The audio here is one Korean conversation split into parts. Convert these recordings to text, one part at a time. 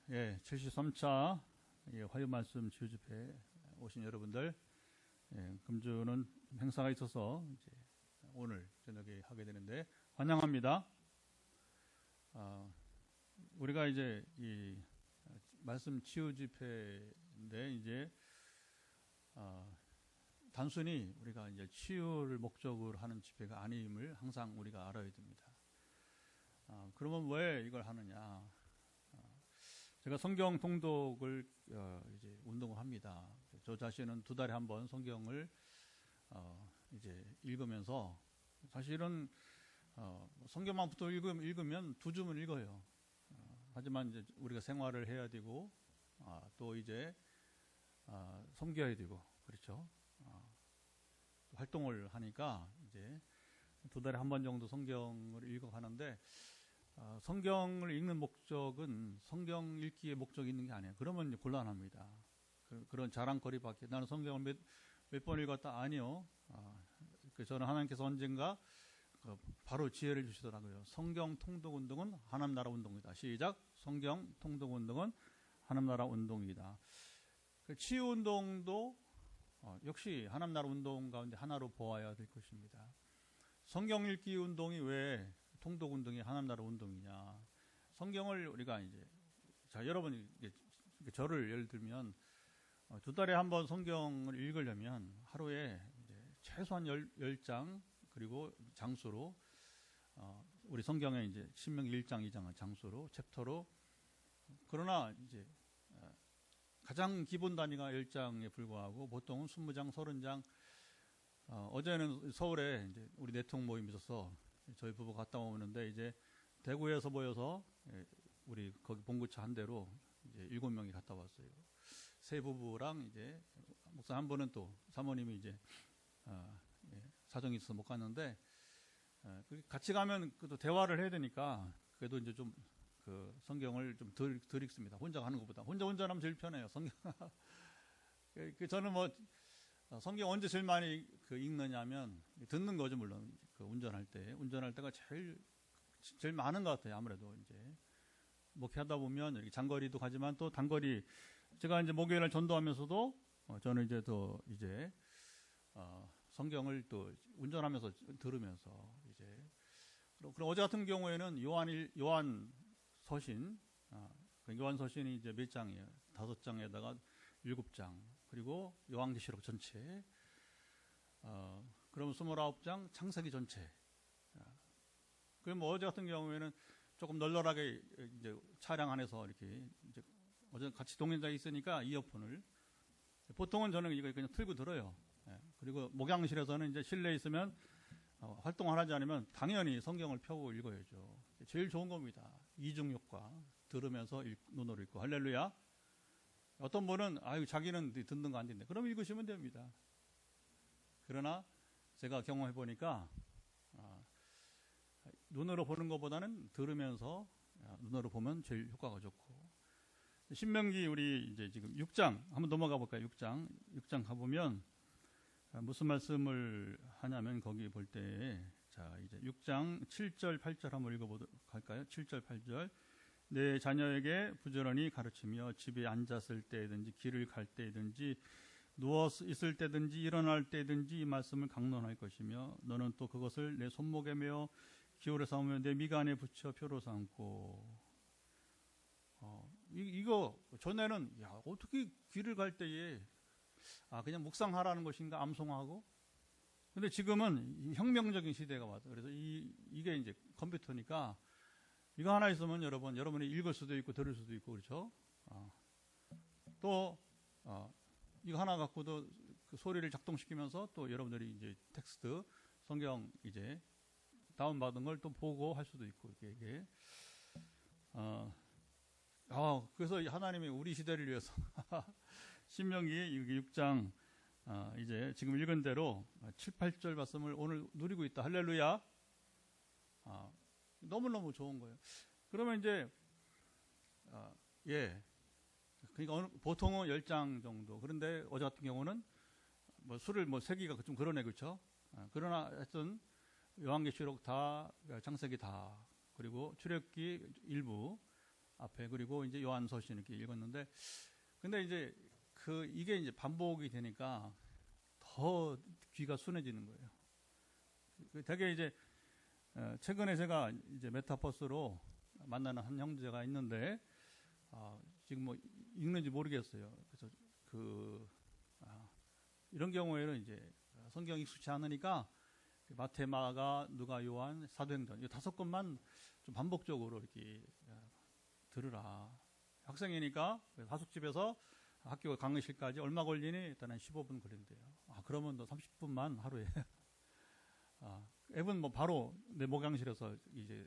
73차 화요 말씀 치유 집회에 오신 여러분들, 금주는 행사가 있어서 이제 오늘 저녁에 하게 되는데 환영합니다. 우리가 이제 이 말씀 치유 집회인데 이제 단순히 우리가 이제 치유를 목적으로 하는 집회가 아님을 항상 우리가 알아야 됩니다. 그러면 왜 이걸 하느냐? 제가 성경 통독을 이제 운동을 합니다. 저 자신은 2달에 한 번 성경을 이제 읽으면서 사실은 성경만부터 읽으면 2주면 읽어요. 하지만 이제 우리가 생활을 해야 되고 또 이제 섬겨야 되고 그렇죠. 활동을 하니까 이제 2달에 한 번 정도 성경을 읽어가는데 성경을 읽는 목적은 성경 읽기의 목적이 있는 게 아니에요. 그러면 곤란합니다. 그런 자랑거리밖에 나는 성경을 몇 번 읽었다 아니요. 저는 하나님께서 언젠가 바로 지혜를 주시더라고요. 성경 통독 운동은 하나님 나라 운동이다. 시작. 성경 통독 운동은 하나님 나라 운동이다. 치유 운동도 역시 하나님 나라 운동 가운데 하나로 보아야 될 것입니다. 성경 읽기 운동이 왜 통독 운동이 하나님 나라 운동이냐? 성경을 우리가 이제 여러분이 저를 예를 들면 2달에 한 번 성경을 읽으려면 하루에 이제 최소한 10장 그리고 장수로 우리 성경에 이제 신명기 1장 2장은 장수로 챕터로 그러나 이제 가장 기본 단위가 10장에 불과하고 보통은 20장 30장 어제는 서울에 이제 우리 내통 모임이 있어서 저희 부부 갔다 오는데 이제 대구에서 모여서 우리 거기 본구차 한 대로 이제 7명이 갔다 왔어요. 세 부부랑 이제 목사 한 분은 또 사모님이 이제 사정이 있어서 못 갔는데 같이 가면 또 대화를 해야 되니까 그래도 이제 좀 그 성경을 좀 덜 읽습니다. 혼자 가는 것보다 혼자 운전하면 제일 편해요. 성경 저는 뭐 성경 언제 제일 많이 읽느냐면 듣는 거죠. 물론 운전할 때가 제일 많은 것 같아요. 아무래도 이제 목회하다 보면 이렇게 장거리도 가지만 또 단거리 제가 이제 목요일날 전도하면서도 저는 이제 더 이제 성경을 또 운전하면서 들으면서 이제 그럼 어제 같은 경우에는 요한서신이 이제 몇 장이에요? 5장에다가 7장 그리고 요한계시록 전체 그러면 29장 창세기 전체 그럼 어제 같은 경우에는 조금 널널하게 이제 차량 안에서 이렇게 이제 어제 같이 동행자가 있으니까 이어폰을 보통은 저는 이거 그냥 틀고 들어요. 그리고 목양실에서는 이제 실내에 있으면 활동을 하지 않으면 당연히 성경을 펴고 읽어야죠. 제일 좋은 겁니다. 이중효과 들으면서 눈으로 읽고 할렐루야. 어떤 분은 자기는 듣는 거 안 듣네. 그럼 읽으시면 됩니다. 그러나 제가 경험해 보니까 눈으로 보는 것보다는 들으면서 눈으로 보면 제일 효과가 좋고 신명기 우리 이제 지금 6장 한번 넘어가 볼까요? 6장 가보면 무슨 말씀을 하냐면 거기 볼 때 이제 6장 7절 8절 한번 읽어보도록 할까요? 7절 8절 내 자녀에게 부지런히 가르치며 집에 앉았을 때든지 길을 갈 때든지 누워 있을 때든지 일어날 때든지 이 말씀을 강론할 것이며 너는 또 그것을 내 손목에 메어 기울여 삼으며 내 미간에 붙여 표로 삼고 이거 전에는 어떻게 길을 갈 때에 그냥 묵상하라는 것인가 암송하고 근데 지금은 혁명적인 시대가 와서 그래서 이게 이제 컴퓨터니까 이거 하나 있으면 여러분이 읽을 수도 있고 들을 수도 있고 그렇죠. 또 이거 하나 갖고도 그 소리를 작동시키면서 또 여러분들이 이제 텍스트 성경 이제 다운받은 걸 또 보고 할 수도 있고 이게 그래서 하나님이 우리 시대를 위해서 신명기 6장 이제 지금 읽은 대로 7, 8절 말씀을 오늘 누리고 있다. 할렐루야. 너무너무 좋은 거예요. 그러면 이제 그러니까 보통은 10장 정도. 그런데 어제 같은 경우는 뭐 술을 세기가 좀 그러네, 그렇죠? 그러나 하여튼 요한계시록 다, 창세기 다, 그리고 출애굽기 일부 앞에 그리고 이제 요한서신 이렇게 읽었는데, 근데 이제 이게 이제 반복이 되니까 더 귀가 순해지는 거예요. 되게 이제 최근에 제가 이제 메타버스로 만나는 한 형제가 있는데, 지금 뭐 읽는지 모르겠어요. 그래서 이런 경우에는 이제 성경 익숙치 않으니까 마태, 마가, 누가, 요한, 사도행전 이 5권만 좀 반복적으로 이렇게 들으라. 학생이니까 하숙집에서 학교 강의실까지 얼마 걸리니? 일단 한 15분 걸린대요. 그러면 너 30분만 하루에. 앱은 뭐 바로 내 목양실에서 이제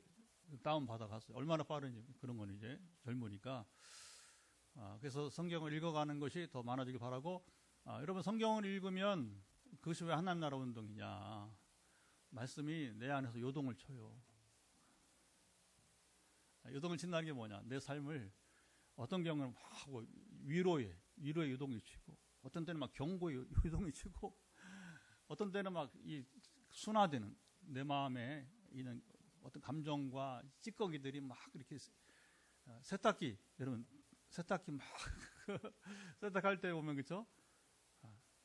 다운 받아갔어요. 얼마나 빠른지 그런 건 이제 젊으니까. 그래서 성경을 읽어가는 것이 더 많아지길 바라고. 여러분 성경을 읽으면 그것이 왜 하나님 나라 운동이냐? 말씀이 내 안에서 요동을 쳐요. 요동을 친다는 게 뭐냐? 내 삶을 어떤 경우는 막 위로의 요동이 치고, 어떤 때는 막 경고의 요동이 치고, 어떤 때는 막 이 순화되는 내 마음에 있는 어떤 감정과 찌꺼기들이 막 이렇게 세탁기, 여러분 세탁기 막 세탁할 때 보면 그렇죠?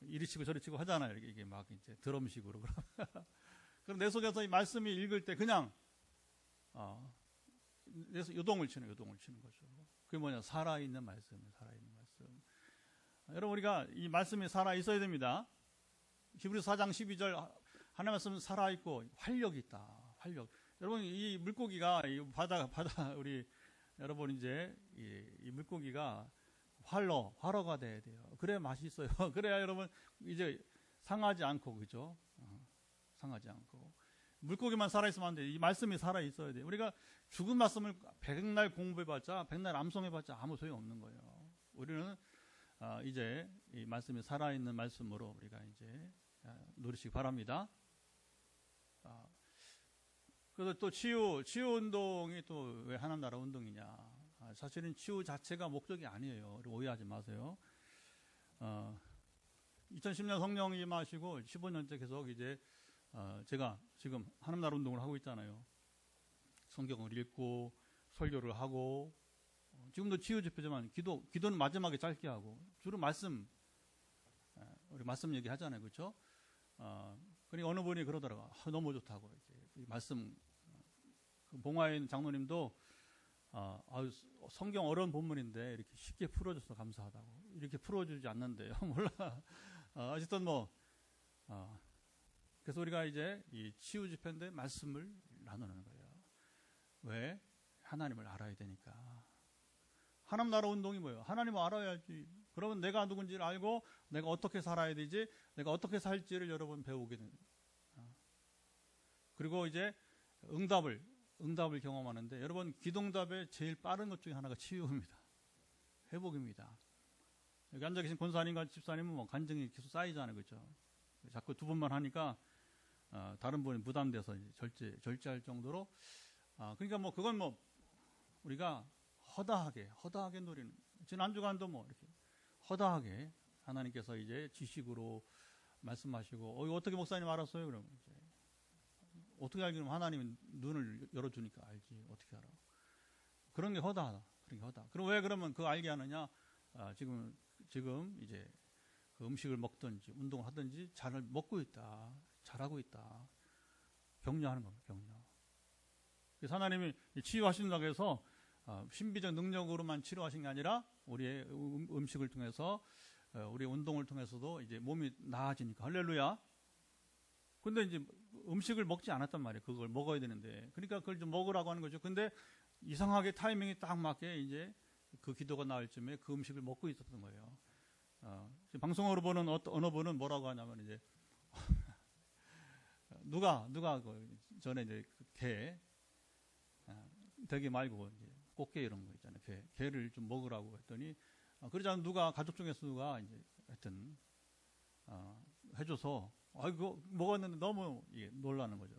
이리 치고 저리 치고 하잖아요. 이게 막 이제 드럼식으로. 그럼 내 속에서 이 말씀이 읽을 때 그냥 요동을 치는 거죠. 그게 뭐냐? 살아있는 말씀이에요. 살아있는 말씀. 여러분 우리가 이 말씀이 살아 있어야 됩니다. 히브리서 4장 12절 하나님 말씀은 살아 있고 활력이 있다. 활력. 여러분 이 물고기가 이 바다 우리 여러분 이제 이 물고기가 활어가 돼야 돼요. 그래야 맛이 있어요. 그래야 여러분 이제 상하지 않고, 그죠? 상하지 않고. 물고기만 살아있으면 안 돼. 이 말씀이 살아있어야 돼. 우리가 죽은 말씀을 백날 공부해봤자, 백날 암송해봤자 아무 소용 없는 거예요. 우리는 이제 이 말씀이 살아있는 말씀으로 우리가 이제 누리시기 바랍니다. 그래서 또 치유 운동이 또 왜 하나님 나라 운동이냐? 사실은 치유 자체가 목적이 아니에요. 오해하지 마세요. 2010년 성령 임하시고 15년째 계속 이제 제가 지금 하나님 나라 운동을 하고 있잖아요. 성경을 읽고 설교를 하고, 지금도 치유 집회지만 기도는 마지막에 짧게 하고, 주로 우리 말씀 얘기 하잖아요. 그렇죠? 그러니까 어느 분이 그러더라고요. 너무 좋다고. 이제 말씀, 봉화에 있는 장로님도 성경 어려운 본문인데 이렇게 쉽게 풀어줘서 감사하다고. 이렇게 풀어주지 않는데요. 몰라. 어쨌든 그래서 우리가 이제 이 치유 집회인데 말씀을 나누는 거예요. 왜? 하나님을 알아야 되니까. 하나님 나라 운동이 뭐예요? 하나님을 알아야지. 그러면 내가 누군지를 알고 내가 어떻게 살아야 되지, 내가 어떻게 살지를 여러분 배우게 됩니다. 그리고 이제 응답을 경험하는데, 여러분 기도응답의 제일 빠른 것 중에 하나가 치유입니다. 회복입니다. 여기 앉아 계신 권사님과 집사님은 뭐 간증이 계속 쌓이잖아요. 그렇죠? 자꾸 두 번만 하니까 다른 분이 부담돼서 이제 절제할 정도로. 그러니까 뭐 그건 뭐 우리가 허다하게 누리는, 지난 한 주간도 뭐 이렇게 허다하게 하나님께서 이제 지식으로 말씀하시고, 어떻게 목사님 알았어요? 그러면 이제 어떻게 알기는 하나님이 눈을 열어주니까 알지. 어떻게 알아? 그런 게 허다하다. 그럼 왜 그러면 그거 알게 하느냐? 지금 이제 그 음식을 먹든지 운동을 하든지 잘 먹고 있다, 잘하고 있다, 격려하는 겁니다. 격려. 그래서 하나님이 치유하신다고 해서 신비적 능력으로만 치료하신 게 아니라 우리의 음식을 통해서, 우리의 운동을 통해서도 이제 몸이 나아지니까. 할렐루야. 근데 이제 음식을 먹지 않았단 말이에요. 그걸 먹어야 되는데. 그러니까 그걸 좀 먹으라고 하는 거죠. 근데 이상하게 타이밍이 딱 맞게 이제 그 기도가 나올 쯤에 그 음식을 먹고 있었던 거예요. 방송으로 보는 어느 분은 뭐라고 하냐면 이제 누가 전에 이제 개, 대게 말고 이제 꽃게 이런 거 있잖아요. 개를 좀 먹으라고 했더니, 그러지 않으면 가족 중에서 누가 이제 하여튼 해줘서, 그거 먹었는데 너무 놀라는 거죠.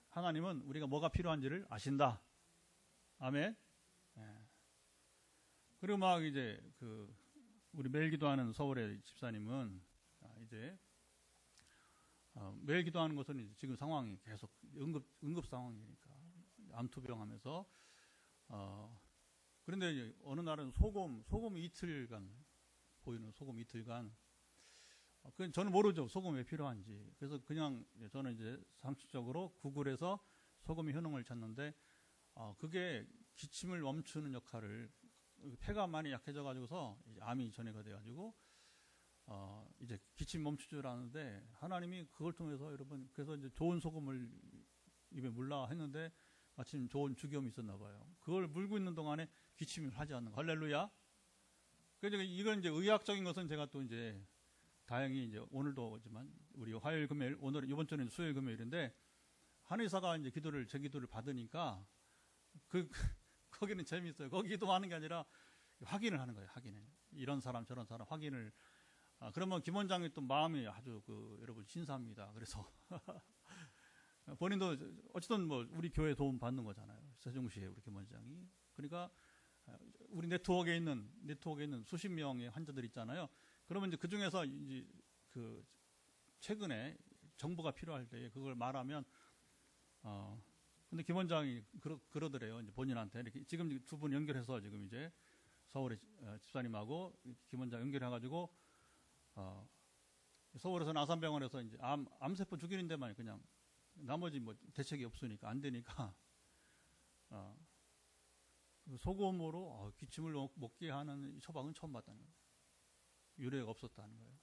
하나님은 우리가 뭐가 필요한지를 아신다. 아멘. 그리고 막 이제 우리 매일 기도하는 서울의 집사님은 이제 매일 기도하는 것은 이제 지금 상황이 계속 응급 상황이니까 암투병하면서 그런데 이제 어느 날은 소금이 이틀간 보이는 소금 이틀간. 그건 저는 모르죠. 소금이 왜 필요한지. 그래서 그냥 저는 이제 상식적으로 구글에서 소금의 효능을 찾는데, 그게 기침을 멈추는 역할을, 폐가 많이 약해져 가지고서 암이 전이가 돼 가지고 이제 기침 멈출 줄 아는데, 하나님이 그걸 통해서 여러분, 그래서 이제 좋은 소금을 입에 물라 했는데 마침 좋은 주기염이 있었나 봐요. 그걸 물고 있는 동안에 기침을 하지 않는 거. 할렐루야. 그래서 이건 이제 의학적인 것은 제가 또 이제 다행히 이제 오늘도지만 우리 화요일 금요일, 오늘 이번 주는 수요일 금요일인데 한의사가 이제 제 기도를 받으니까 거기는 재미있어요. 거기 기도하는 게 아니라 확인을 하는 거예요. 확인을. 이런 사람 저런 사람 확인을. 그러면 김 원장이 또 마음이 아주 여러분 신사합니다. 그래서 본인도 어쨌든 뭐 우리 교회 도움 받는 거잖아요. 세종시에 우리 김 원장이. 그러니까 우리 네트워크에 있는 수십 명의 환자들 있잖아요. 그러면 이제 그 중에서 이제 최근에 정보가 필요할 때 그걸 말하면, 근데 김 원장이 그러더래요. 이제 본인한테 이렇게 지금 두 분 연결해서 지금 이제 서울의 집사님하고 김 원장 연결해가지고, 서울에서 아산병원에서 이제 암세포 죽이는 데만 그냥 나머지 뭐 대책이 없으니까 안 되니까, 소금으로 기침을 먹게 하는 처방은 처음 봤다는 거예요. 유례가 없었다는 거예요.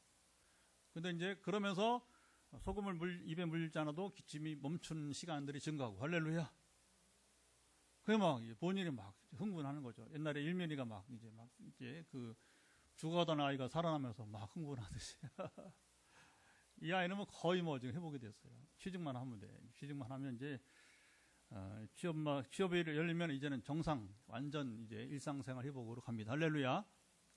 근데 이제 그러면서 소금을 입에 물지 않아도 기침이 멈춘 시간들이 증가하고, 할렐루야. 그게 막 본인이 막 흥분하는 거죠. 옛날에 일면이가 이제 죽어가던 아이가 살아나면서 막 흥분하듯이. 이 아이는 뭐 거의 뭐 지금 회복이 됐어요. 취직만 하면 돼. 취직만 하면 이제 취업이 열리면 이제는 완전 이제 일상생활 회복으로 갑니다. 할렐루야.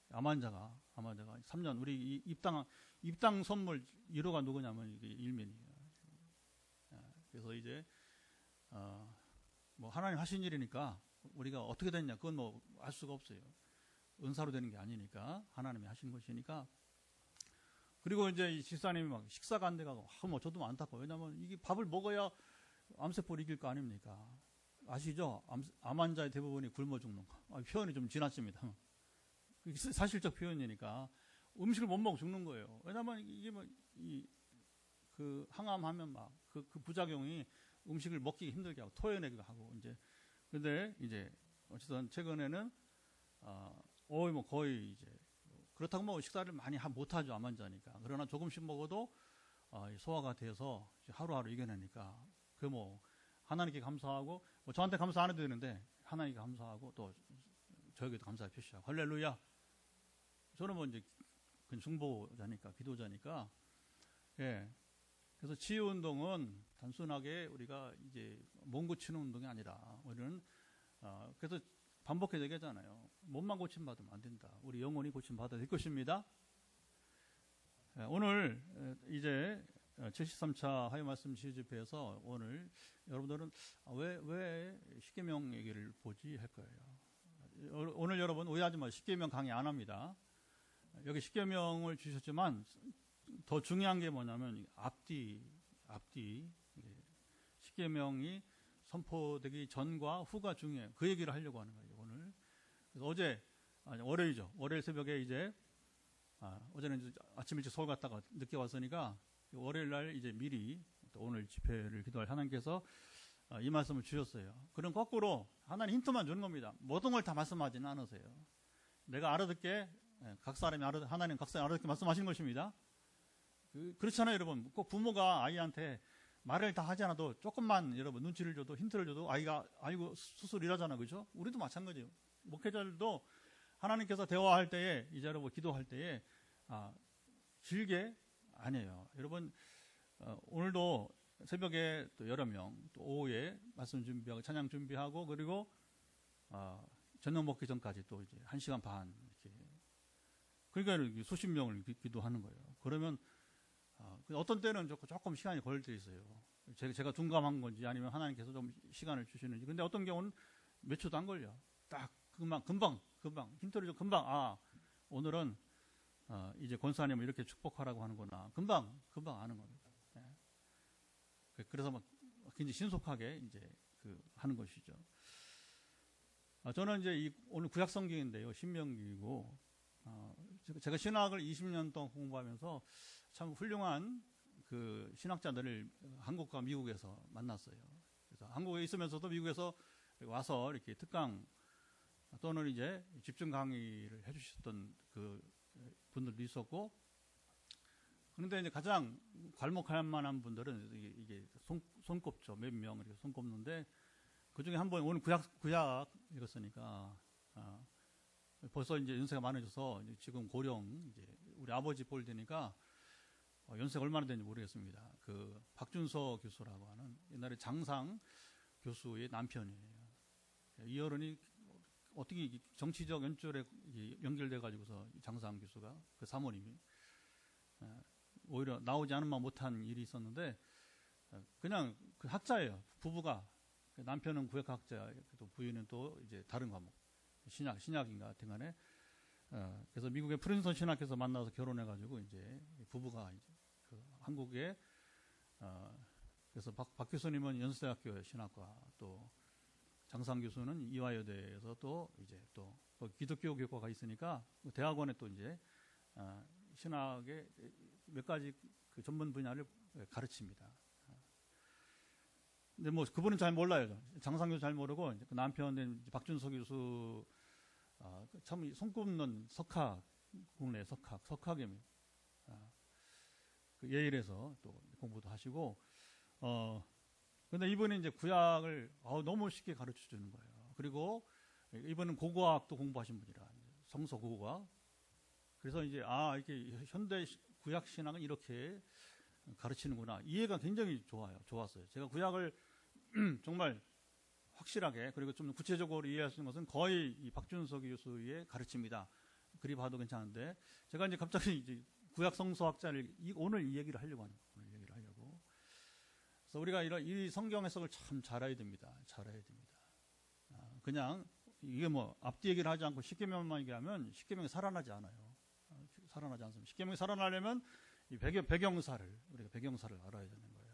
암 환자가 3년 우리 입당 선물 1호가 누구냐면 이게 일면이에요. 그래서 이제 뭐 하나님 하신 일이니까 우리가 어떻게 됐냐 그건 뭐 알 수가 없어요. 은사로 되는 게 아니니까 하나님이 하신 것이니까. 그리고 이제 이 집사님이 막 식사가 안 돼가고 뭐 저도 안타까워. 왜냐면 이게 밥을 먹어야 암세포를 이길 거 아닙니까? 아시죠? 암 환자의 대부분이 굶어 죽는 거. 표현이 좀 지나칩니다. 사실적 표현이니까 음식을 못 먹고 죽는 거예요. 왜냐면 이게 항암하면 그 부작용이 음식을 먹기 힘들게 하고 토해내기도 하고 이제. 근데 이제 어쨌든 최근에는 뭐 거의 이제 그렇다고 뭐 식사를 많이 못하죠. 암 환자니까. 그러나 조금씩 먹어도 소화가 돼서 하루하루 이겨내니까 뭐 하나님께 감사하고 뭐 저한테 감사 안 해도 되는데 하나님께 감사하고 또 저에게도 감사의 표시하고 할렐루야. 저는 뭐 이제 중보자니까 기도자니까. 예. 그래서 치유 운동은 단순하게 우리가 이제 몸 고치는 운동이 아니라 우리는 그래서 반복해서 얘기하잖아요. 몸만 고침받으면 안 된다. 우리 영혼이 고침받아야 될 것입니다. 예, 오늘 이제 73차 화요 말씀 치유 집회에서 오늘 여러분들은 왜 십계명 얘기를 보지 할 거예요. 오늘 여러분 오해하지 마세요. 십계명 강의 안 합니다. 여기 십계명을 주셨지만 더 중요한 게 뭐냐면 앞뒤 십계명이 선포되기 전과 후가 중요해요. 그 얘기를 하려고 하는 거예요. 오늘. 그래서 월요일이죠. 월요일 새벽에 이제 어제는 이제 아침 일찍 서울 갔다가 늦게 왔으니까 월요일 날 이제 미리 또 오늘 집회를 기도할 하나님께서 이 말씀을 주셨어요. 그럼 거꾸로 하나님 힌트만 주는 겁니다. 모든 걸 다 말씀하지는 않으세요. 내가 알아듣게 하나님 각 사람이 알아듣게 말씀하시는 것입니다. 그렇잖아요, 여러분. 꼭 부모가 아이한테 말을 다 하지 않아도 조금만 여러분 눈치를 줘도 힌트를 줘도 아이가 알고 스스로 일하잖아, 그죠? 우리도 마찬가지예요. 목회자들도 하나님께서 대화할 때에 이제 여러분 기도할 때에 길게 아니에요. 여러분 오늘도 새벽에 또 여러 명 또 오후에 말씀 준비하고 찬양 준비하고 그리고 저녁 먹기 전까지 또 이제 1시간 반 이렇게 그러니까 수십 명을 기도하는 거예요. 그러면 어떤 때는 조금 시간이 걸릴 때 있어요. 제가 둔감한 건지 아니면 하나님께서 좀 시간을 주시는지. 근데 어떤 경우는 몇 초도 안 걸려. 딱 금방 힌트를 줘. 금방 오늘은 이제 권사님을 이렇게 축복하라고 하는구나. 금방 아는 겁니다. 네. 그래서 막 굉장히 신속하게 이제 하는 것이죠. 저는 이제 오늘 구약 성경인데요. 신명기이고, 제가 신학을 20년 동안 공부하면서 참 훌륭한 그 신학자들을 한국과 미국에서 만났어요. 그래서 한국에 있으면서도 미국에서 와서 이렇게 특강 또는 이제 집중 강의를 해주셨던 그 분들도 있었고, 그런데 이제 가장 괄목할 만한 분들은 이게 손꼽죠. 몇 명 이렇게 손꼽는데, 그 중에 한 번 오늘 구약 읽었으니까, 벌써 이제 연세가 많아져서 지금 고령, 이제 우리 아버지 볼 때니까 연세가 얼마나 되는지 모르겠습니다. 그 박준서 교수라고 하는 옛날에 장상 교수의 남편이에요. 이 어른이 어떻게 정치적 연줄에 연결돼 가지고서 장상 교수가 그 사모님이 오히려 나오지 않으면 못한 일이 있었는데, 그냥 그 학자예요. 부부가. 남편은 구약학자, 또 부인은 또 이제 다른 과목, 신약인가 같은 간에. 그래서 미국의 프린스턴 신학교에서 만나서 결혼해가지고 이제 부부가 이제 그 한국에, 그래서 박 교수님은 연세대학교 신학과, 또 장상 교수는 이화여대에서 또 이제 또 기독교 교과가 있으니까 대학원에 또 이제 신학의 몇 가지 그 전문 분야를 가르칩니다. 근데 뭐 그분은 잘 몰라요. 장상 교수 잘 모르고, 그 남편인 박준석 교수 참 손꼽는 석학, 국내 석학입니다. 그 예일에서 또 공부도 하시고, 근데 이분이 이제 구약을 너무 쉽게 가르쳐 주는 거예요. 그리고 이분은 고고학도 공부하신 분이라, 성서 고고학. 그래서 이제 이렇게 현대 구약 신학은 이렇게 가르치는구나. 이해가 굉장히 좋았어요. 제가 구약을 정말 확실하게, 그리고 좀 구체적으로 이해할 수 있는 것은 거의 이 박준석 교수의 가르침이다. 그리 봐도 괜찮은데, 제가 이제 갑자기 이제 구약 성서학자를 오늘 이 얘기를 하려고 합니다. 오늘 얘기를 하려고. 그래서 우리가 이 성경 해석을 참 잘해야 됩니다. 그냥 이게 뭐 앞뒤 얘기를 하지 않고 십계명만 얘기하면 십계명이 살아나지 않아요. 살아나지 않습니다. 십계명이 살아나려면 이 배경사를 알아야 되는 거예요.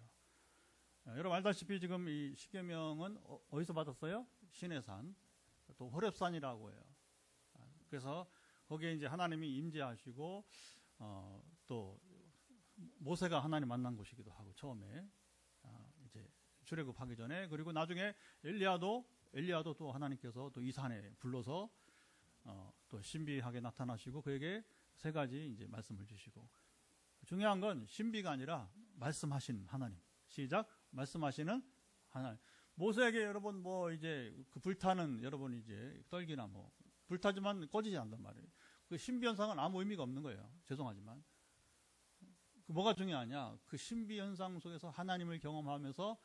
여러분 알다시피 지금 이 십계명은 어디서 받았어요? 시내산, 또 호렙산이라고 해요. 그래서 거기에 이제 하나님이 임재하시고, 또 모세가 하나님 만난 곳이기도 하고, 처음에 이제 출애굽하기 전에. 그리고 나중에 엘리야도 또 하나님께서 또 이 산에 불러서 또 신비하게 나타나시고 그에게 세 가지 이제 말씀을 주시고, 중요한 건 신비가 아니라 말씀하신 하나님. 시작. 말씀하시는 하나님. 모세에게 여러분 뭐 이제 그 불타는, 여러분 이제 떨기나 뭐 불타지만 꺼지지 않단 말이에요. 그 신비 현상은 아무 의미가 없는 거예요. 죄송하지만. 그 뭐가 중요하냐? 그 신비 현상 속에서 하나님을 경험하면서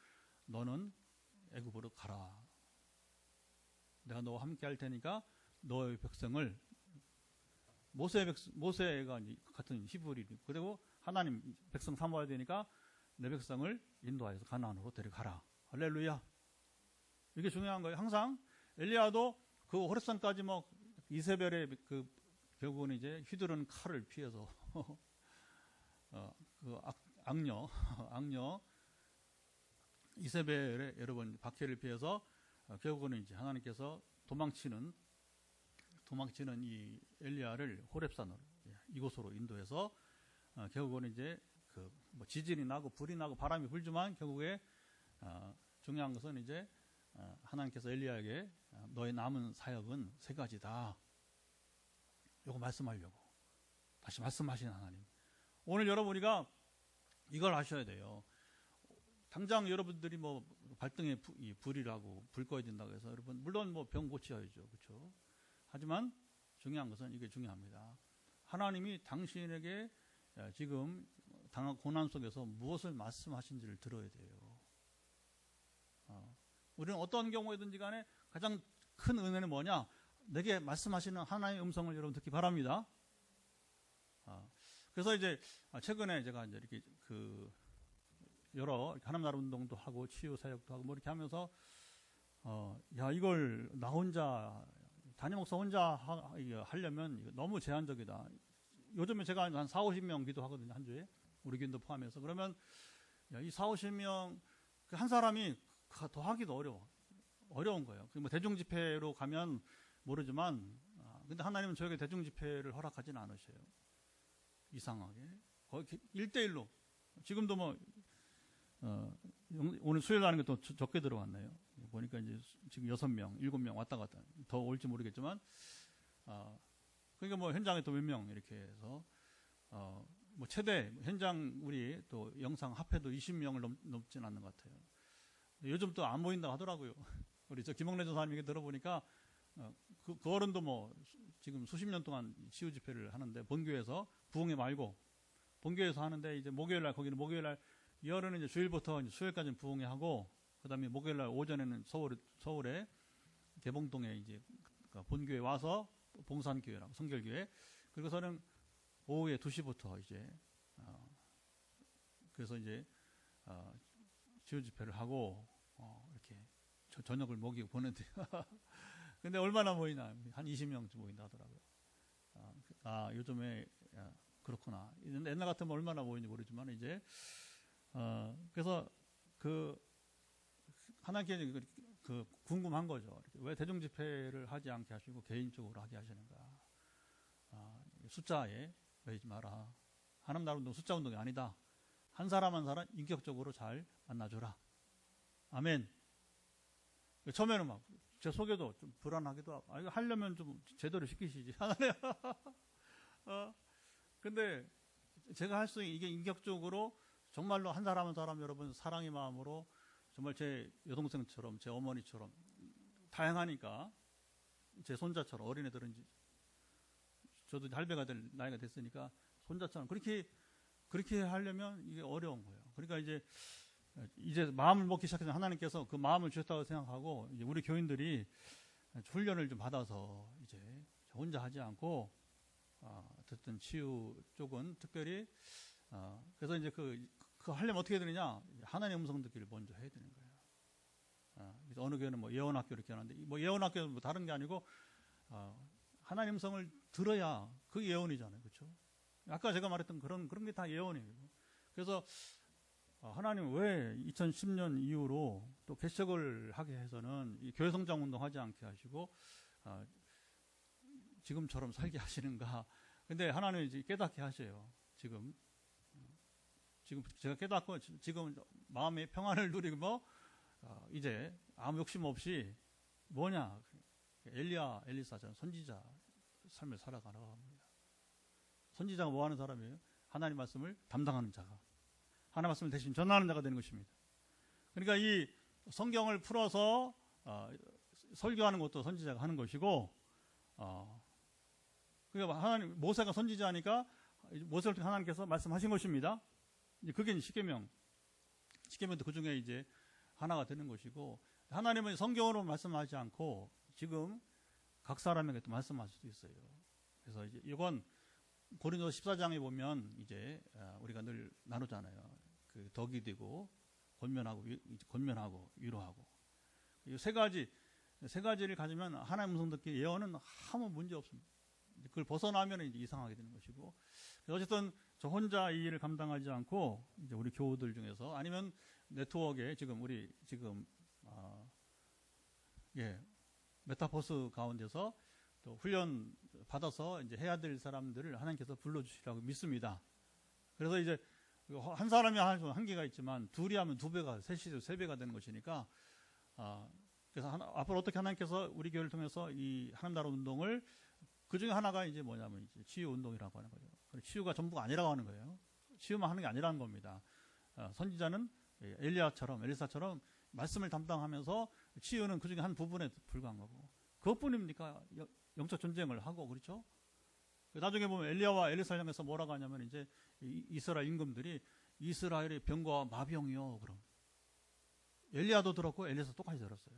너는 애굽으로 가라. 내가 너와 함께 할 테니까 너의 백성을, 모세가 같은 히브리, 그리고 하나님 백성 삼아야 되니까 내 백성을 인도하여서 가나안으로 데려가라. 할렐루야. 이게 중요한 거예요. 항상 엘리야도 그 호렙산까지 뭐 이세벨의 그 결국은 이제 휘두른 칼을 피해서 그 악녀 이세벨의 여러분 박해를 피해서 결국은 이제 하나님께서 도망치는 이 엘리야를 호렙산으로, 이곳으로 인도해서 결국은 이제 그 뭐 지진이 나고 불이 나고 바람이 불지만 결국에 중요한 것은 이제 하나님께서 엘리야에게 너의 남은 사역은 세 가지다. 요거 말씀하려고 다시 말씀하시는 하나님. 오늘 여러분 우리가 이걸 아셔야 돼요. 당장 여러분들이 뭐 발등에 불이라고 불 꺼야 된다고 해서 여러분 물론 뭐 병 고쳐야죠, 그렇죠? 하지만 중요한 것은 이게 중요합니다. 하나님이 당신에게 지금 당한 고난 속에서 무엇을 말씀하신지를 들어야 돼요. 우리는 어떤 경우에든지 간에 가장 큰 은혜는 뭐냐? 내게 말씀하시는 하나님의 음성을 여러분 듣기 바랍니다. 그래서 이제 최근에 제가 이제 이렇게 그 여러 하나님 나라 운동도 하고 치유 사역도 하고 뭐 이렇게 하면서 이걸 나 혼자 담임 목사 혼자 하려면 이거 너무 제한적이다. 요즘에 제가 한 40-50명 기도하거든요, 한 주에. 우리 교인도 포함해서. 그러면 이 40-50명 한 사람이 더 하기도 어려워. 어려운 거예요. 뭐 대중 집회로 가면 모르지만, 근데 하나님은 저에게 대중 집회를 허락하지는 않으셔요. 이상하게 거의 1대1로. 지금도 뭐 오늘 수요일 하는 게 또 적게 들어왔네요. 보니까 이제 지금 6명, 7명 왔다 갔다. 더 올지 모르겠지만, 그러니까 뭐 현장에 또 몇 명 이렇게 해서 뭐 최대 현장 우리 또 영상 합해도 20명을 넘진 않는 것 같아요. 요즘 또 안 보인다 하더라고요. 우리 저 김홍래 전사님 얘기 들어보니까 그 어른도 뭐 지금 수십 년 동안 치유 집회를 하는데 본교에서 부흥회 말고 본교에서 하는데 이제 목요일날 거기는 목요일날 열흘은 이제 주일부터 이제 수요일까지는 부흥회 하고 그다음에 목요일날 오전에는 서울에 개봉동에 이제 본교에 와서 봉산교회라고 성결교회 그리고서는 오후에 2시부터 이제 그래서 이제 치유 집회를 하고 이렇게 저녁을 먹이고 보는데 근데 얼마나 모이나 한 20명쯤 모인다 하더라고요. 요즘에 그렇구나. 옛날 같으면 얼마나 모이는지 모르지만 이제 그래서 하나님께 궁금한 거죠. 왜 대중 집회를 하지 않게 하시고 개인적으로 하게 하시는가? 숫자에 매이지 마라. 하나님 나라 운동 숫자 운동이 아니다. 한 사람 한 사람 인격적으로 잘 만나줘라. 아멘. 처음에는 막 제 속에도 좀 불안하기도 하고 이거 하려면 좀 제대로 시키시지. 근데 제가 할 수 있는 이게 인격적으로 정말로 한 사람 한 사람 여러분 사랑의 마음으로 정말 제 여동생처럼 제 어머니처럼 다양하니까 제 손자처럼 어린애들은 저도 할배가 될 나이가 됐으니까 손자처럼 그렇게 하려면 이게 어려운 거예요. 그러니까 이제 마음을 먹기 시작해서 하나님께서 그 마음을 주셨다고 생각하고 이제 우리 교인들이 훈련을 좀 받아서 이제 혼자 하지 않고 어쨌든 치유 쪽은 특별히 그래서 이제 그 하려면 어떻게 해야 되느냐 하나님의 음성 듣기를 먼저 해야 되는 거예요. 그래서 어느 교회는 뭐 예언학교 이렇게 하는데 뭐 예언학교는 뭐 다른 게 아니고 하나님 음성을 들어야 그 예언이잖아요, 그렇죠? 아까 제가 말했던 그런 게 다 예언이에요. 그래서 하나님 왜 2010년 이후로 또 개척을 하게 해서는 이 교회 성장 운동 하지 않게 하시고 지금처럼 살게 하시는가? 근데 하나님 이제 깨닫게 하셔요. 지금 제가 깨닫고 지금 마음의 평안을 누리고 이제 아무 욕심 없이 뭐냐 엘리야 엘리사처럼 선지자 삶을 살아가라고 합니다. 선지자가 뭐 하는 사람이에요? 하나님 말씀을 담당하는 자가 하나님 말씀을 대신 전하는 자가 되는 것입니다. 그러니까 이 성경을 풀어서 설교하는 것도 선지자가 하는 것이고 그러니까 하나님 모세가 선지자니까 모세를 통해 하나님께서 말씀하신 것입니다. 그게 십계명도 그 중에 이제 하나가 되는 것이고 하나님은 성경으로 말씀하지 않고 지금 각 사람에게 또 말씀할 수도 있어요. 그래서 이제 이건 고린도서 14장에 보면 이제 우리가 늘 나누잖아요. 그 덕이 되고 권면하고 위로하고 이 세 가지를 가지면 하나님 음성 듣기 예언은 아무 문제 없습니다. 그걸 벗어나면 이제 이상하게 되는 것이고 어쨌든 저 혼자 이 일을 감당하지 않고 이제 우리 교우들 중에서 아니면 네트워크에 지금 메타포스 가운데서 또 훈련 받아서 이제 해야 될 사람들을 하나님께서 불러주시라고 믿습니다. 그래서 이제 한 사람이 한 개가 있지만 둘이 하면 2배가, 셋이 3배가 되는 것이니까 그래서 앞으로 어떻게 하나님께서 우리 교회를 통해서 이 하나님 나라 운동을 그 중에 하나가 이제 뭐냐면 이제 치유 운동이라고 하는 거죠. 치유가 전부가 아니라고 하는 거예요. 치유만 하는 게 아니라는 겁니다. 선지자는 엘리사처럼 말씀을 담당하면서 치유는 그 중에 한 부분에 불과한 거고 그것뿐입니까? 영적 전쟁을 하고 그렇죠? 나중에 보면 엘리야와 엘리사를 향해서 뭐라고 하냐면 이제 이스라엘 임금들이 이스라엘의 병과 마병이요. 그럼 엘리야도 들었고 엘리사도 똑같이 들었어요.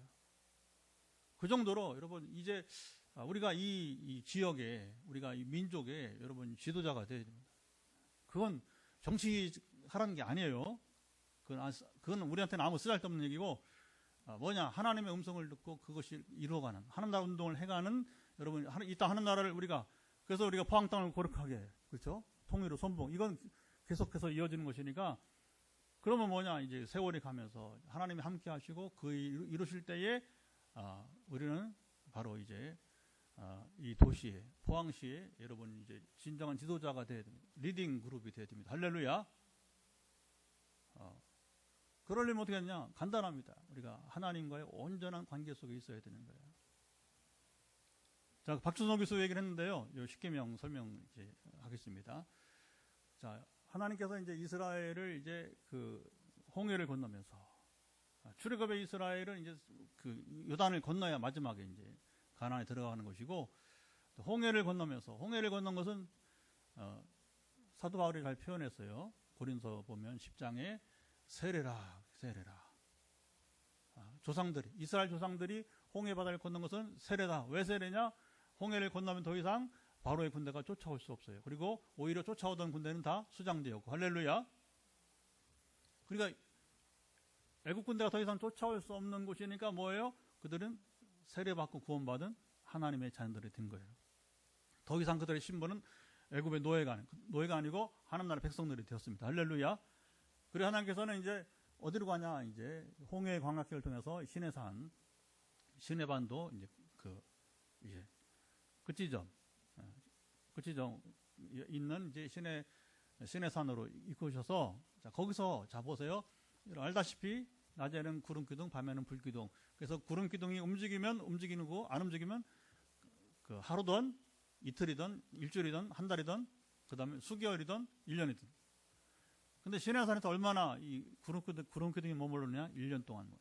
그 정도로 여러분 이제 우리가 이 지역에 우리가 이 민족에 여러분 지도자가 돼야 됩니다. 그건 정치하라는 게 아니에요. 그건 우리한테는 아무 쓰잘데없는 얘기고 뭐냐 하나님의 음성을 듣고 그것이 이루어가는 하나님 나라 운동을 해가는 여러분 이따 하나님 나라를 그래서 우리가 포항 땅을 거룩하게 그렇죠? 통일로 선봉 이건 계속해서 이어지는 것이니까 그러면 뭐냐 이제 세월이 가면서 하나님이 함께 하시고 그 이루실 때에 우리는 바로 이제 이 도시에 포항시에 여러분 이제 진정한 지도자가 돼야 됩니다. 리딩 그룹이 돼야 됩니다. 할렐루야. 그러려면 어떻게 하냐? 간단합니다. 우리가 하나님과의 온전한 관계 속에 있어야 되는 거예요. 자, 박준성 교수 얘기를 했는데요. 요 십계명 설명 이제 하겠습니다. 자, 하나님께서 이제 이스라엘을 이제 그 홍해를 건너면서 출애굽의 이스라엘은 이제 그 요단을 건너야 마지막에 이제 가나안에 들어가는 것이고, 홍해를 건너면서 홍해를 건넌 것은 사도 바울이 잘 표현했어요. 고린서 보면 10장에 세례라. 조상들이 이스라엘 조상들이 홍해 바다를 건넌 것은 세례다. 왜 세례냐? 홍해를 건너면 더 이상 바로의 군대가 쫓아올 수 없어요. 그리고 오히려 쫓아오던 군대는 다 수장되었고, 할렐루야. 그러니까 애국 군대가 더 이상 쫓아올 수 없는 곳이니까 뭐예요? 그들은 세례받고 구원받은 하나님의 자녀들이 된 거예요. 더 이상 그들의 신분은 애굽의 노예가 아니고 하나님 나라 백성들이 되었습니다. 할렐루야. 그리고 하나님께서는 이제 어디로 가냐? 이제 홍해 광학길을 통해서 시내반도 이제 끝지점 있는 이제 시내산으로 이끄셔서, 자, 거기서 자 보세요. 알다시피 낮에는 구름 기둥, 밤에는 불 기둥. 그래서 구름 기둥이 움직이면 움직이는 거, 안 움직이면 그 하루든 이틀이든 일주일이든 한 달이든 그다음에 수개월이든 1년이든. 근데 시내산에서 얼마나 이 구름 기둥이 머물렀냐? 1년 동안.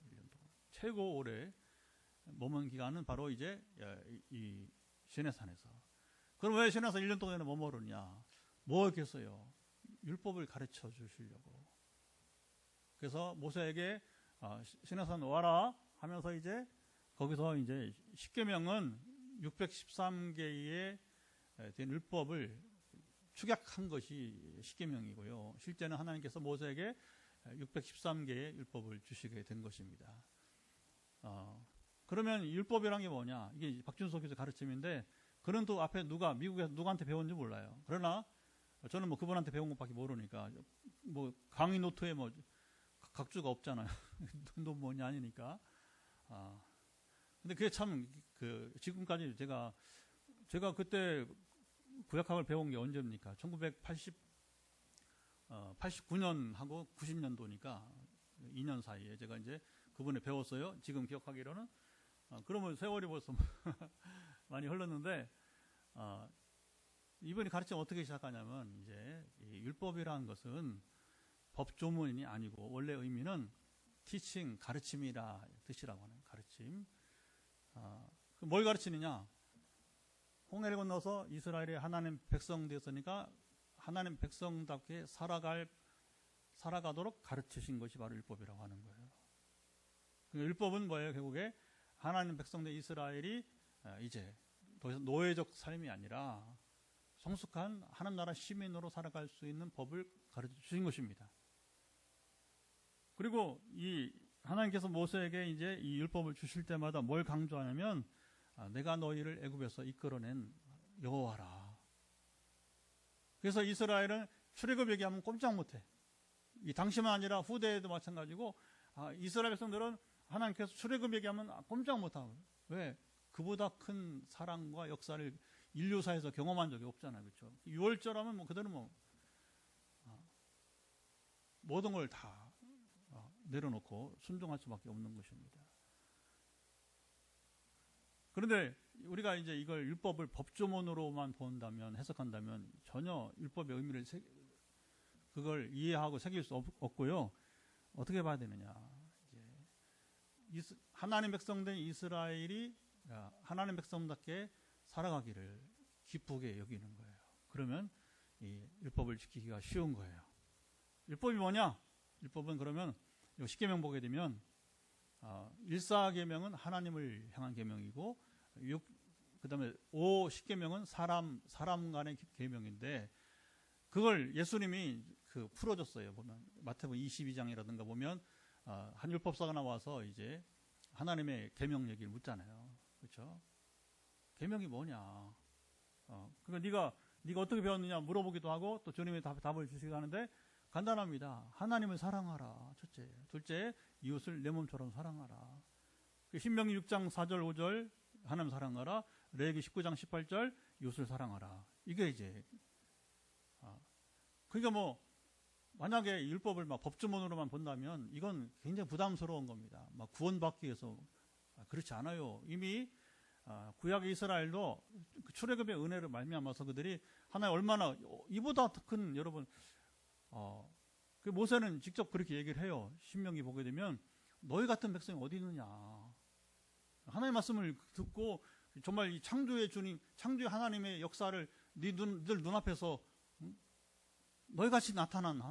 최고 오래 머문 기간은 바로 이제 이 시내산에서. 그럼 왜 시내산 1년 동안에 머무르냐? 뭐겠어요? 율법을 가르쳐 주시려고. 그래서 모세에게 시내산 와라 하면서 이제 거기서 이제 십계명은 613개의 된 율법을 축약한 것이 십계명이고요. 실제는 하나님께서 모세에게 613개의 율법을 주시게 된 것입니다. 그러면 율법이란 게 뭐냐? 이게 박준석 교수 가르침인데, 그는 또 앞에 미국에서 누구한테 배웠는지 몰라요. 그러나 저는 뭐 그분한테 배운 것밖에 모르니까, 뭐 강의 노트에 뭐 각주가 없잖아요. 너 뭐냐 아니니까. 근데 그게 참 지금까지 제가 그때 구약학을 배운 게 언제입니까? 1989년하고 90년도니까 2년 사이에 제가 이제 그분을 배웠어요. 지금 기억하기로는. 그러면 세월이 벌써 많이 흘렀는데, 이분이 가르치면 어떻게 시작하냐면, 이제 이 율법이라는 것은 법조문이 아니고 원래 의미는 티칭, 가르침이라 뜻이라고 하는 가르침. 뭘 가르치느냐? 홍해를 건너서 이스라엘의 하나님 백성 되었으니까 하나님 백성답게 살아가도록 가르치신 것이 바로 율법이라고 하는 거예요. 율법은 뭐예요? 결국에 하나님 백성 된 이스라엘이 이제 더 이상 노예적 삶이 아니라 성숙한 하나님 나라 시민으로 살아갈 수 있는 법을 가르쳐 주신 것입니다. 그리고 이 하나님께서 모세에게 이제 이 율법을 주실 때마다 뭘 강조하냐면, 내가 너희를 애굽에서 이끌어낸 여호와라. 그래서 이스라엘은 출애굽 얘기하면 꼼짝 못해. 이 당시만 아니라 후대에도 마찬가지고, 이스라엘 백성들은 하나님께서 출애굽 얘기하면 꼼짝 못하고. 왜? 그보다 큰 사랑과 역사를 인류사에서 경험한 적이 없잖아요. 그렇죠? 6월절하면 뭐 그들은 뭐 모든 걸 다 내려놓고 순종할 수밖에 없는 것입니다. 그런데 우리가 이제 이걸 율법을 법조문으로만 본다면, 해석한다면 전혀 율법의 의미를 그걸 이해하고 새길 수 없고요. 어떻게 봐야 되느냐? 이제 하나님 백성된 이스라엘이 하나님 백성답게 살아가기를 기쁘게 여기는 거예요. 그러면 이 율법을 지키기가 쉬운 거예요. 율법이 뭐냐? 율법은 그러면 이 십계명 보게 되면 1,4계명은 하나님을 향한 계명이고, 그다음에 5,10계명은 사람 간의 계명인데, 그걸 예수님이 풀어줬어요. 보면 마태복음 22장이라든가 보면 한 율법사가 나와서 이제 하나님의 계명 얘기를 묻잖아요. 그렇죠? 계명이 뭐냐? 그러니까 네가 어떻게 배웠느냐 물어보기도 하고, 또 주님이 답을 주시기도 하는데, 간단합니다. 하나님을 사랑하라. 첫째. 둘째, 이웃을 내 몸처럼 사랑하라. 신명기 6장 4절 5절 하나님 사랑하라, 레위기 19장 18절 이웃을 사랑하라. 이게 이제 그러니까 뭐 만약에 율법을 막 법조문으로만 본다면 이건 굉장히 부담스러운 겁니다. 막 구원받기 위해서. 그렇지 않아요. 이미 구약의 이스라엘도 그 출애굽의 은혜를 말미암아서 그들이 하나님 얼마나 이보다 큰, 여러분 그 모세는 직접 그렇게 얘기를 해요. 신명기 보게 되면 너희 같은 백성이 어디 있느냐. 하나님의 말씀을 듣고 정말 이 창조의 주님, 창조의 하나님의 역사를 늘 눈앞에서 너희같이 나타난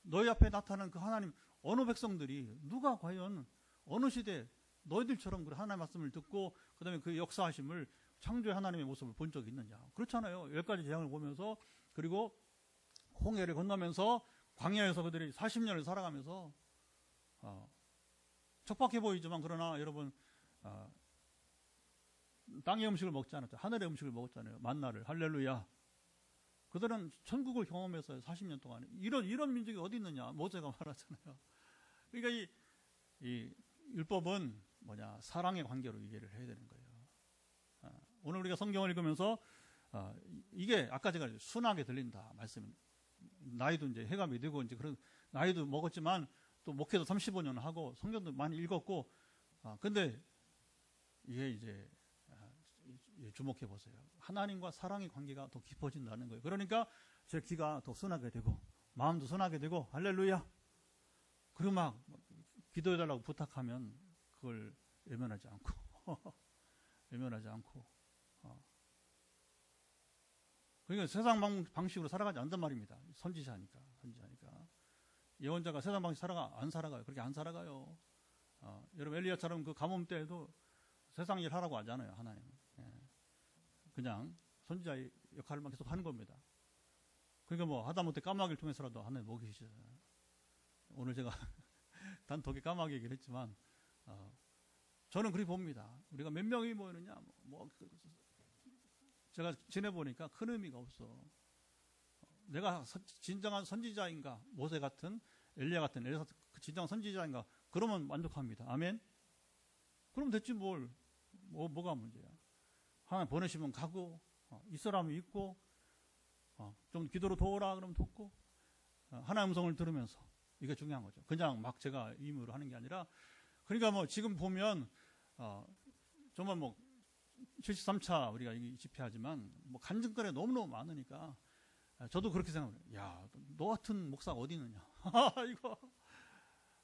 너희 앞에 나타난 그 하나님, 어느 백성들이 누가 과연 어느 시대 너희들처럼 그 하나님의 말씀을 듣고 그 다음에 그 역사하심을, 창조의 하나님의 모습을 본 적이 있느냐. 그렇잖아요. 10가지 재앙을 보면서, 그리고 홍해를 건너면서 광야에서 그들이 40년을 살아가면서 척박해 보이지만, 그러나 여러분 땅의 음식을 먹지 않았죠. 하늘의 음식을 먹었잖아요. 만나를. 할렐루야. 그들은 천국을 경험해서 40년 동안 이런 민족이 어디 있느냐. 모세가 말하잖아요. 그러니까 이 율법은 뭐냐, 사랑의 관계로 이해를 해야 되는 거예요. 오늘 우리가 성경을 읽으면서 이게 아까 제가 순하게 들린다 말씀. 나이도 이제 해감이 되고 이제 그런 나이도 먹었지만 또 목회도 35년 하고 성경도 많이 읽었고, 근데 이게 이제 주목해 보세요. 하나님과 사랑의 관계가 더 깊어진다는 거예요. 그러니까 제 귀가 더 순하게 되고 마음도 순하게 되고, 할렐루야. 그리고 막 기도해달라고 부탁하면 그걸 외면하지 않고 외면하지 않고 그러니까 세상 방식으로 살아가지 않단 말입니다. 선지자니까. 예언자가 세상 방식 안 살아가요. 그렇게 안 살아가요. 여러분 엘리야처럼 그 가뭄 때에도 세상 일 하라고 하잖아요. 하나님. 그냥 선지자의 역할만 계속 하는 겁니다. 그러니까 뭐 하다못해 까마귀를 통해서라도 하나님 먹이시잖아요. 오늘 제가 단톡에 까마귀 얘기를 했지만 저는 그렇게 봅니다. 우리가 몇 명이 모이느냐, 제가 지내보니까 큰 의미가 없어. 내가 진정한 선지자인가, 모세 같은, 엘리야 같은, 진정한 선지자인가, 그러면 만족합니다. 아멘? 그럼 됐지 뭐가 문제야. 하나님 보내시면 가고, 있으라면 있고, 좀 기도로 도우라 그러면 돕고, 하나님의 음성을 들으면서, 이게 중요한 거죠. 그냥 막 제가 임의로 하는 게 아니라, 그러니까 뭐 지금 보면 정말 뭐 73차 우리가 집회하지만 뭐 간증거리가 너무너무 많으니까 저도 그렇게 생각해요. 야, 너 같은 목사가 어디 있느냐.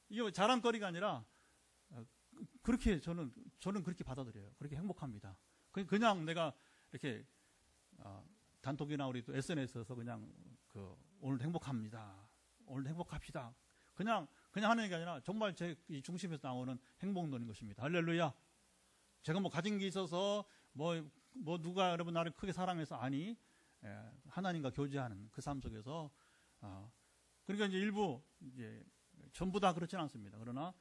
이거 자랑거리가 아니라 그렇게 저는 그렇게 받아들여요. 그렇게 행복합니다. 그냥 내가 이렇게 단톡이나 우리 또 SNS에서 그냥 오늘도 행복합니다. 오늘도 행복합시다. 그냥 하는 게 아니라 정말 제 이 중심에서 나오는 행복론인 것입니다. 할렐루야. 제가 뭐 가진 게 있어서 뭐 누가 여러분 나를 크게 사랑해서, 아니, 하나님과 교제하는 그 삶 속에서 그러니까 이제 일부 이제 전부 다 그렇지는 않습니다. 그러나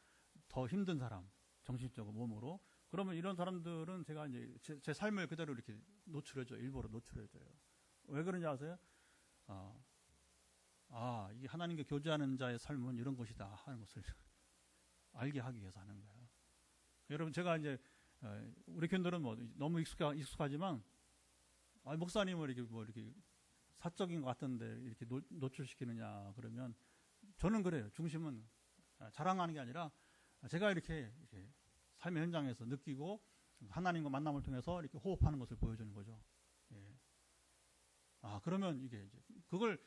더 힘든 사람, 정신적으로 몸으로, 그러면 이런 사람들은 제가 이제 제 삶을 그대로 이렇게 노출해줘요. 일부러 노출해줘요. 왜 그런지 아세요? 이게 하나님과 교제하는 자의 삶은 이런 것이다 하는 것을 알게 하기 위해서 하는 거예요. 여러분 제가 이제 우리 교인들은 뭐 너무 익숙하지만 목사님을 이렇게 사적인 것 같은데 이렇게 노출시키느냐 그러면 저는 그래요. 중심은 자랑하는 게 아니라 제가 이렇게 삶의 현장에서 느끼고 하나님과 만남을 통해서 이렇게 호흡하는 것을 보여주는 거죠. 예. 그러면 이게 이제 그걸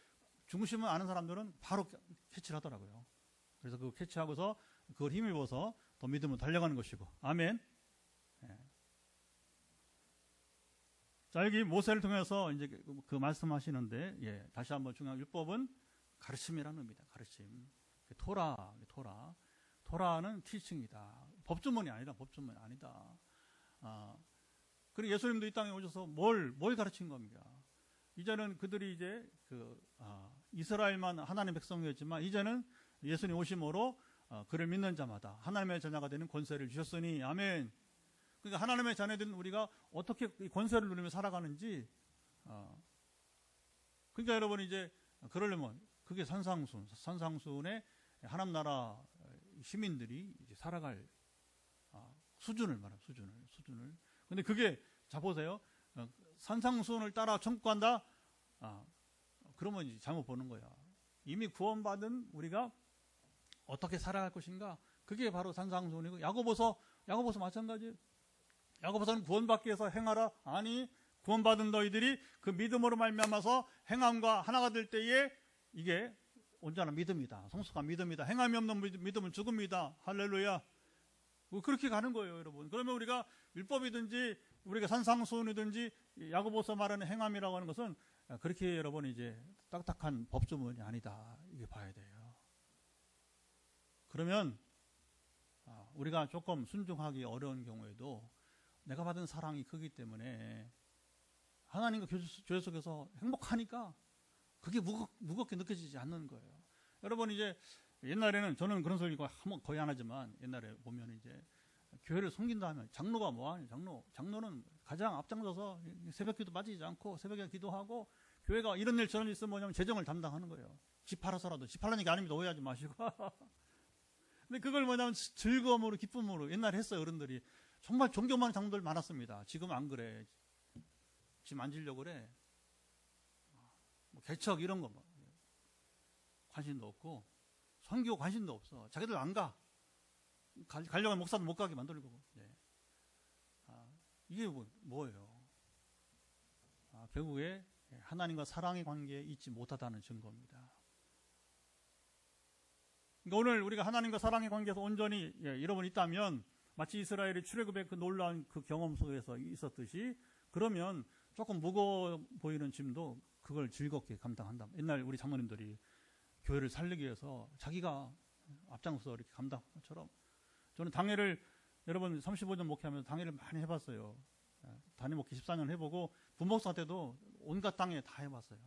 중심을 아는 사람들은 바로 캐치를 하더라고요. 그래서 그거 캐치하고서 그걸 힘입어서 더 믿음으로 달려가는 것이고. 아멘. 예. 자, 여기 모세를 통해서 이제 그 말씀하시는데, 다시 한번 중요한 율법은 가르침이라는 의미다. 가르침. 토라는 티칭이다. 법조문이 아니다. 그리고 예수님도 이 땅에 오셔서 뭘 가르친 겁니까? 이제는 그들이 이제 이스라엘만 하나님의 백성이었지만 이제는 예수님 오심으로 그를 믿는 자마다 하나님의 자녀가 되는 권세를 주셨으니, 아멘. 그러니까 하나님의 자녀들은 우리가 어떻게 이 권세를 누리며 살아가는지, 그러니까 여러분 이제 그러려면 그게 산상순의 하나님 나라 시민들이 이제 살아갈 수준을 말합니다. 수준을. 근데 그게 자 보세요. 산상수훈을 따라 천국 간다. 그러면 이제 잘못 보는 거야. 이미 구원받은 우리가 어떻게 살아갈 것인가? 그게 바로 산상수훈이고 야고보서 마찬가지예요. 야고보서는 구원받기 위해서 행하라. 아니 구원받은 너희들이 그 믿음으로 말미암아서 행함과 하나가 될 때에 이게 온전한 믿음이다. 성숙한 믿음이다. 행함이 없는 믿음은 죽음이다. 할렐루야. 그렇게 가는 거예요, 여러분. 그러면 우리가 율법이든지 우리가 산상수훈이든지 야고보서 말하는 행함이라고 하는 것은 그렇게 여러분 이제 딱딱한 법조문이 아니다. 이게 봐야 돼요. 그러면 우리가 조금 순종하기 어려운 경우에도 내가 받은 사랑이 크기 때문에 하나님과 교제 속에서 행복하니까 그게 무겁게 느껴지지 않는 거예요. 여러분 이제 옛날에는 저는 그런 소리 거의 안 하지만 옛날에 보면 이제 교회를 섬긴다 하면 장로가 뭐하냐? 장로는 가장 앞장서서 새벽기도 빠지지 않고 새벽에 기도하고 교회가 이런 일 저런 일 있으면 뭐냐면 재정을 담당하는 거예요. 집 팔아서라도. 집 팔라는 게 아닙니다. 오해하지 마시고. 근데 그걸 뭐냐면 즐거움으로 기쁨으로 옛날에 했어요. 어른들이. 정말 존경하는 장로들 많았습니다. 지금 안 그래. 지금 안 지려고 그래. 뭐 개척 이런 거 관심도 없고 선교 관심도 없어. 자기들 안 가. 가려고 하면 목사도 못 가게 만들고. 네. 이게 뭐예요? 결국에 하나님과 사랑의 관계에 있지 못하다는 증거입니다. 그러니까 오늘 우리가 하나님과 사랑의 관계에서 온전히 여러분 있다면 마치 이스라엘이 출애굽의 그 놀라운 그 경험 속에서 있었듯이 그러면 조금 무거워 보이는 짐도 그걸 즐겁게 감당한다. 옛날 우리 장로님들이 교회를 살리기 위해서 자기가 앞장서 이렇게 감당한 것처럼 저는 당회를 여러분 35년 목회하면서 당회를 많이 해봤어요. 단위 목회 14년 해보고 분목사 때도 온갖 당회 다 해봤어요.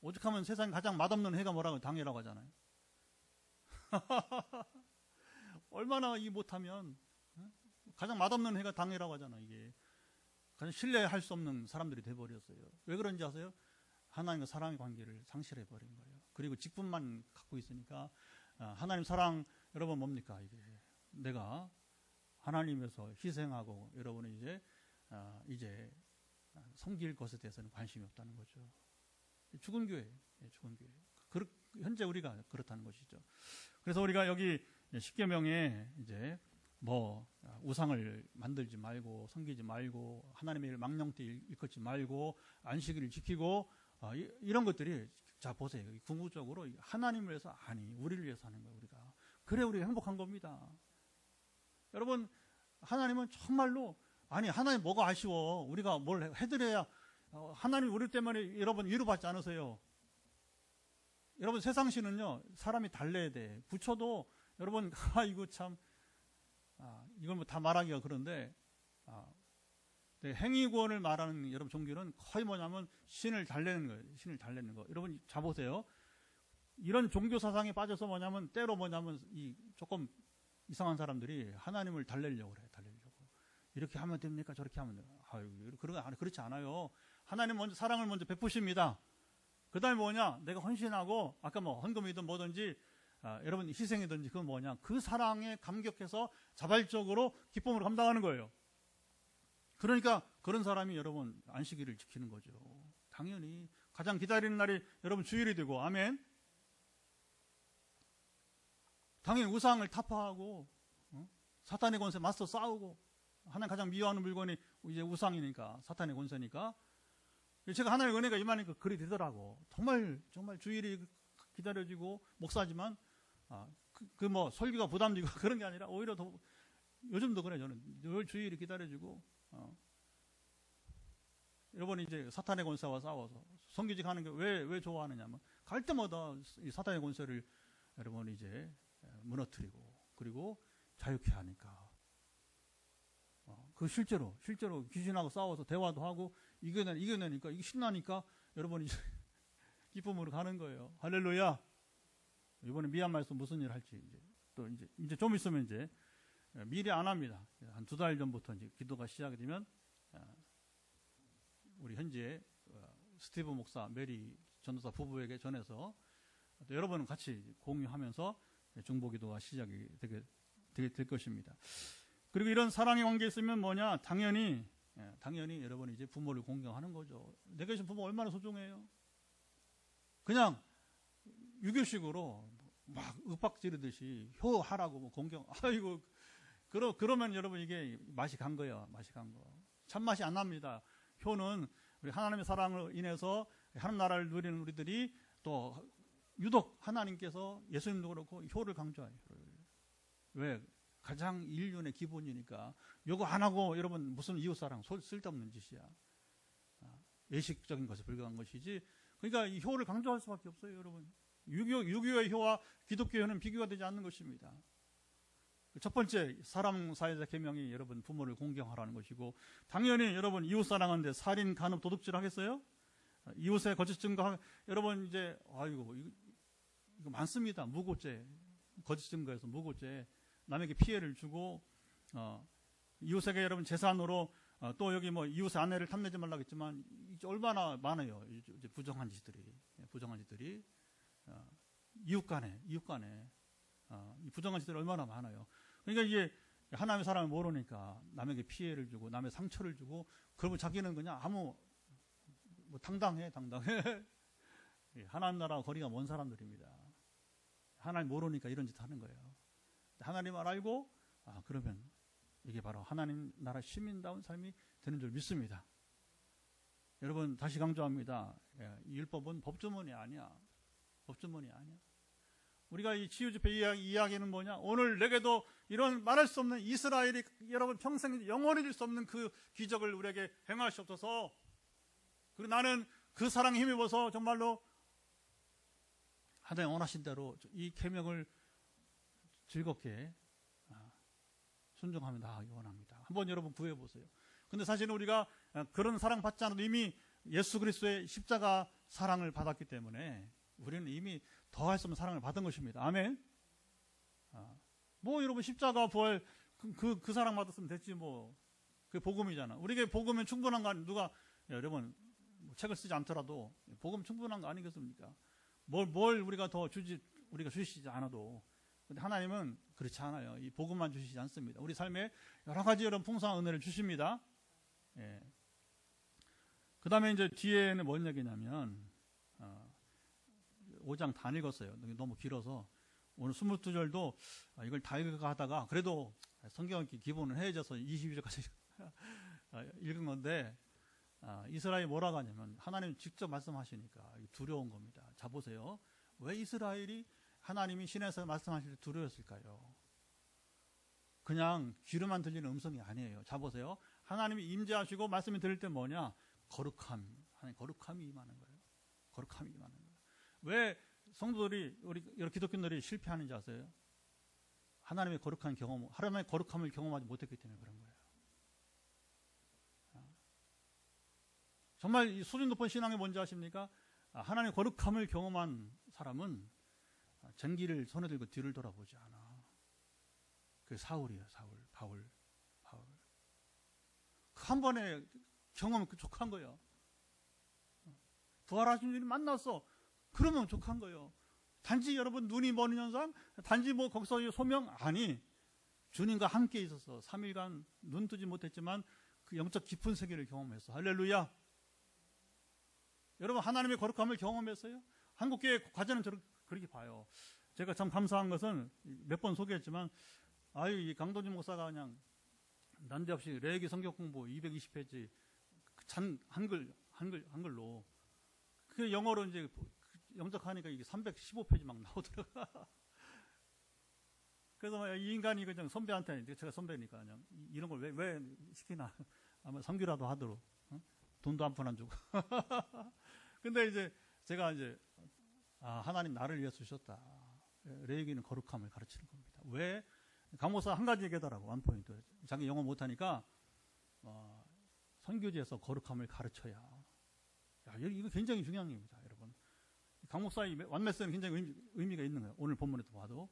오죽하면 세상 가장 맛없는 회가 뭐라고 당회라고 하잖아요. 얼마나 이 못하면 가장 맛없는 회가 당회라고 하잖아요. 이게 가장 신뢰할 수 없는 사람들이 돼버렸어요. 왜 그런지 아세요? 하나님과 사랑의 관계를 상실해버린 거예요. 그리고 직분만 갖고 있으니까 하나님 사랑 여러분 뭡니까? 이게 내가 하나님에서 희생하고 여러분은 이제 섬길 것에 대해서는 관심이 없다는 거죠. 죽은 교회. 현재 우리가 그렇다는 것이죠. 그래서 우리가 여기 10계명에 이제 우상을 만들지 말고 섬기지 말고 하나님의 일을 망령되 일컫지 말고 안식일을 지키고 이런 것들이 자 보세요. 궁극적으로 하나님을 위해서 아니 우리를 위해서 하는 거예요. 우리가 그래 우리가 행복한 겁니다. 여러분 하나님은 정말로 아니 하나님 뭐가 아쉬워. 우리가 뭘 해드려야 하나님 우리 때문에 여러분 위로받지 않으세요. 여러분 세상시는요 사람이 달래야 돼. 부처도 여러분 이거 참 이건 뭐 다 말하기가 그런데 행위구원을 말하는 여러분 종교는 거의 뭐냐면 신을 달래는 거예요. 신을 달래는 거. 여러분 자 보세요. 이런 종교 사상에 빠져서 뭐냐면 때로 뭐냐면 이 조금 이상한 사람들이 하나님을 달래려고 그래. 이렇게 하면 됩니까? 저렇게 하면 돼요. 그렇지 않아요. 하나님 먼저 사랑을 먼저 베푸십니다. 그 다음에 뭐냐? 내가 헌신하고 아까 뭐 헌금이든 뭐든지 여러분 희생이든지 그건 뭐냐? 그 사랑에 감격해서 자발적으로 기쁨으로 감당하는 거예요. 그러니까 그런 사람이 여러분 안식일을 지키는 거죠. 당연히 가장 기다리는 날이 여러분 주일이 되고 아멘. 당연히 우상을 타파하고 사탄의 권세 맞서 싸우고 하나님 가장 미워하는 물건이 이제 우상이니까 사탄의 권세니까 제가 하나님의 은혜가 임하니까 그리 되더라고. 정말 주일이 기다려지고 목사지만 뭐 설교가 부담되고 그런 게 아니라 오히려 더 요즘도 그래. 저는 늘 주일이 기다려지고 여러분 이제 사탄의 권세와 싸워서 성교직 하는 게 왜 좋아하느냐면 갈 때마다 이 사탄의 권세를 여러분 이제 무너뜨리고 그리고 자유케 하니까 그 실제로 귀신하고 싸워서 대화도 하고 이겨내니까 이게 신나니까 여러분 이제 기쁨으로 가는 거예요. 할렐루야. 이번에 미얀마에서 무슨 일 할지 이제 좀 있으면 이제 미리 안 합니다. 한 2달 전부터 이제 기도가 시작이 되면 우리 현지에 스티브 목사, 메리 전도사 부부에게 전해서 여러분은 같이 공유하면서 중보기도가 시작이 되게 될 것입니다. 그리고 이런 사랑의 관계에 있으면 뭐냐? 당연히 여러분이 이제 부모를 공경하는 거죠. 내가 계신 부모가 얼마나 소중해요? 그냥 유교식으로 막 윽박 지르듯이 효하라고 뭐 공경, 아이고, 그러면 여러분 이게 맛이 간 거예요. 맛이 간 거. 참맛이 안 납니다. 효는 우리 하나님의 사랑으로 인해서 하나님 나라를 누리는 우리들이 또 유독 하나님께서 예수님도 그렇고 효를 강조해요. 왜? 가장 인륜의 기본이니까. 요거 안 하고 여러분 무슨 이웃사랑 쓸데없는 짓이야. 예식적인 것에 불과한 것이지. 그러니까 이 효를 강조할 수밖에 없어요, 여러분. 유교의 효와 기독교의 효는 비교가 되지 않는 것입니다. 첫 번째 사람 사회적 계명이 여러분 부모를 공경하라는 것이고, 당연히 여러분 이웃사랑하는데 살인, 간음, 도둑질 하겠어요? 이웃의 거짓 증거 여러분 이제 아이고 이거 많습니다. 무고죄, 거짓 증거에서 무고죄, 남에게 피해를 주고 이웃에게 여러분 재산으로 또 여기 뭐 이웃의 아내를 탐내지 말라고 했지만 이제 얼마나 많아요. 이제 부정한 짓들이 이웃 간에 이 부정한 짓들이 얼마나 많아요. 그러니까 이게 하나님의 사랑을 모르니까 남에게 피해를 주고 남의 상처를 주고, 그러면 자기는 그냥 아무 뭐 당당해. 하나님 나라와 거리가 먼 사람들입니다. 하나님 모르니까 이런 짓 하는 거예요. 하나님을 알고 그러면 이게 바로 하나님 나라 시민다운 삶이 되는 줄 믿습니다. 여러분 다시 강조합니다. 이 율법은 법조문이 아니야. 우리가 이 치유집회 이야기는 뭐냐? 오늘 내게도 이런 말할 수 없는 이스라엘이 여러분 평생 영원히 줄 수 없는 그 기적을 우리에게 행하시옵소서. 그리고 나는 그 사랑에 힘입어서 정말로 하나님 원하신 대로 이 계명을 즐겁게 순종하며 나아가기 원합니다. 한번 여러분 구해보세요. 근데 사실은 우리가 그런 사랑 받지 않아도 이미 예수 그리스도의 십자가 사랑을 받았기 때문에 우리는 이미 더할 수 없는 사랑을 받은 것입니다. 아멘. 뭐 여러분 십자가 부활 그 사랑 받았으면 됐지 뭐. 그게 복음이잖아. 우리에게 복음은 충분한 거 아니, 누가 여러분 책을 쓰지 않더라도 복음 충분한 거 아니겠습니까? 뭘 우리가 더 우리가 주시지 않아도. 근데 하나님은 그렇지 않아요. 이 복음만 주시지 않습니다. 우리 삶에 여러 가지 여러분 풍성한 은혜를 주십니다. 예. 그 다음에 이제 뒤에는 뭔 얘기냐면 5장 다 읽었어요. 너무 길어서 오늘 22절도 이걸 다 읽을까 하다가 그래도 성경 기본은 해져서 22절까지 읽은 건데, 이스라엘이 뭐라고 하냐면 하나님 직접 말씀하시니까 두려운 겁니다. 자 보세요. 왜 이스라엘이 하나님이 신에서 말씀하실 때 두려웠을까요? 그냥 귀로만 들리는 음성이 아니에요. 자 보세요. 하나님이 임재하시고 말씀이 들릴 때 뭐냐? 하나님 거룩함이 임하는 거예요. 왜 성도들이 우리 기독교인들이 실패하는지 아세요? 하나님의 거룩함을 경험하지 못했기 때문에 그런 거예요. 정말 이 수준 높은 신앙이 뭔지 아십니까? 하나님의 거룩함을 경험한 사람은 전기를 손에 들고 뒤를 돌아보지 않아. 그 사울이에요. 바울. 그 한 번에 경험은 족한 거예요. 부활하신 주님 만났어. 그러면 족한 거예요. 단지 여러분 눈이 머는 현상, 단지 뭐 거기서 소명, 아니, 주님과 함께 있어서 3일간 눈 뜨지 못했지만 그 영적 깊은 세계를 경험했어. 할렐루야. 여러분 하나님의 거룩함을 경험했어요? 한국교회 과제는 그렇게 봐요. 제가 참 감사한 것은 몇 번 소개했지만 이 강도진 목사가 그냥 난데없이 레위기 성경 공부 220페이지 한글로 그 영어로 이제 영작하니까 이게 315페이지 막 나오더라고요. 그래서 이 인간이 그냥 선배한테, 제가 선배니까 그냥 이런 걸 왜 시키나. 아마 선교라도 하도록. 돈도 한 푼 안 주고. 근데 이제 제가 하나님 나를 위해서 주셨다. 레위기는 거룩함을 가르치는 겁니다. 왜? 강목사 한 가지 얘기하더라고. 원포인트. 자기 영어 못하니까 선교지에서 거룩함을 가르쳐야. 이거 굉장히 중요한 겁니다, 여러분. 강목사의 완메시지는 굉장히 의미가 있는 거예요. 오늘 본문에도 봐도.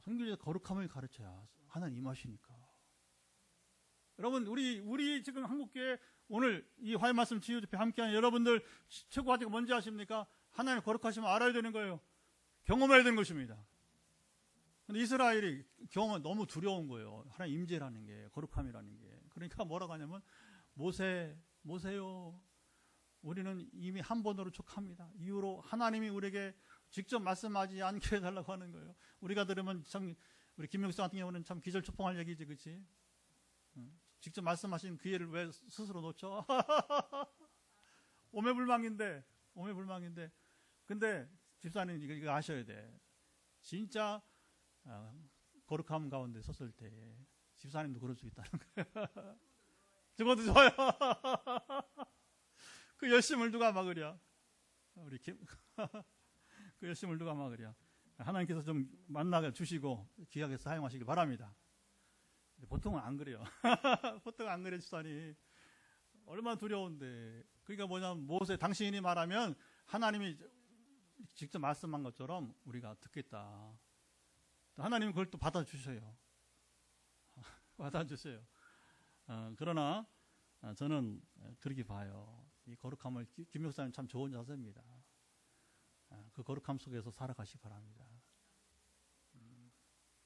선교지에서 거룩함을 가르쳐야 하나님 임하시니까. 여러분, 우리 지금 한국교회 오늘 이 화해 말씀 치유집회 함께하는 여러분들 최고 과제가 뭔지 아십니까? 하나님 거룩하심을 알아야 되는 거예요. 경험해야 되는 것입니다. 근데 이스라엘이 경험은 너무 두려운 거예요. 하나님 임재라는 게, 거룩함이라는 게. 그러니까 뭐라고 하냐면 모세요. 우리는 이미 한 번으로 족합니다. 이후로 하나님이 우리에게 직접 말씀하지 않게 해달라고 하는 거예요. 우리가 들으면 참, 우리 김명수 같은 경우는 참 기절초풍할 얘기지, 그치? 직접 말씀하신 기회를 왜 스스로 놓쳐? 오매불망인데. 근데 집사님 이거 아셔야 돼. 진짜 거룩함 가운데 섰을 때 집사님도 그럴 수 있다는 거예요. 죽어도 좋아요. 그 열심을 누가 막으랴? 그 열심을 누가 막으랴? 하나님께서 좀 만나게 주시고 귀하게 사용하시길 바랍니다. 보통은 안 그래요. 보통은 안 그래요, 집사님. 얼마나 두려운데. 그러니까 뭐냐면 모세 당신이 말하면 하나님이 직접 말씀한 것처럼 우리가 듣겠다. 하나님은 그걸 또 받아주셔요. 받아주세요. 그러나 저는 그렇게 봐요. 이 거룩함을 김 목사님 참 좋은 자세입니다. 그 거룩함 속에서 살아가시기 바랍니다.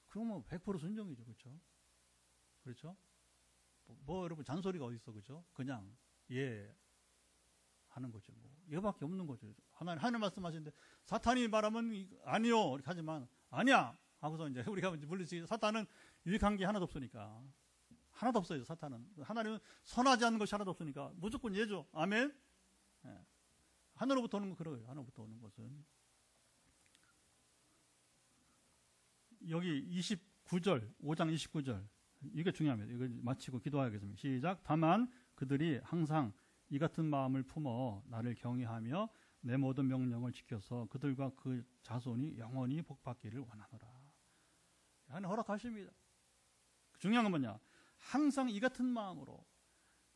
그러면 100% 순종이죠, 그렇죠? 그렇죠? 뭐 여러분 잔소리가 어디 있어, 그렇죠? 그냥 예 하는 거죠. 뭐 얘밖에 없는 거죠. 하나님 말씀하시는데 사탄이 말하면 아니요 이렇게 하지만 아니야 하고서 이제 우리가 물리지 사탄은 유익한 게 하나도 없으니까. 하나도 없어요, 사탄은. 하나님은 선하지 않는 것이 하나도 없으니까 무조건 예죠. 아멘. 예. 하늘로부터 오는 건 그래요. 하늘로부터 오는 것은. 여기 29절, 5장 29절. 이게 중요합니다. 이걸 마치고 기도하겠습니다. 시작. 다만 그들이 항상 이 같은 마음을 품어 나를 경외하며 내 모든 명령을 지켜서 그들과 그 자손이 영원히 복받기를 원하노라. 하나님 허락하십니다. 중요한 건 뭐냐? 항상 이 같은 마음으로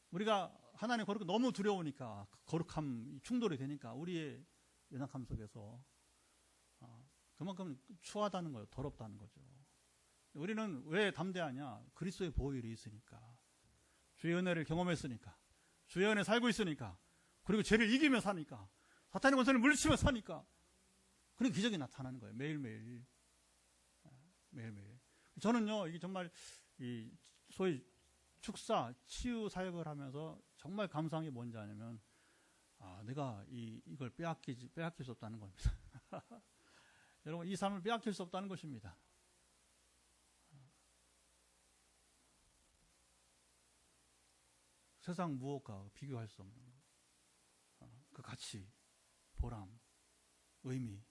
우리가 하나님 거룩 너무 두려우니까 거룩함 충돌이 되니까 우리의 연약함 속에서 그만큼 추하다는 거예요. 더럽다는 거죠. 우리는 왜 담대하냐? 그리스도의 보혈이 있으니까, 주의 은혜를 경험했으니까, 주의 은혜 살고 있으니까, 그리고 죄를 이기며 사니까, 사탄의 권세를 물리치며 사니까, 그런 기적이 나타나는 거예요. 매일매일. 저는요, 이게 정말 이 소위 축사, 치유 사역을 하면서 정말 감사한 게 뭔지 아냐면, 내가 이걸 빼앗길 수 없다는 겁니다. 여러분, 이 삶을 빼앗길 수 없다는 것입니다. 세상 무엇과 비교할 수 없는 그 가치, 보람, 의미.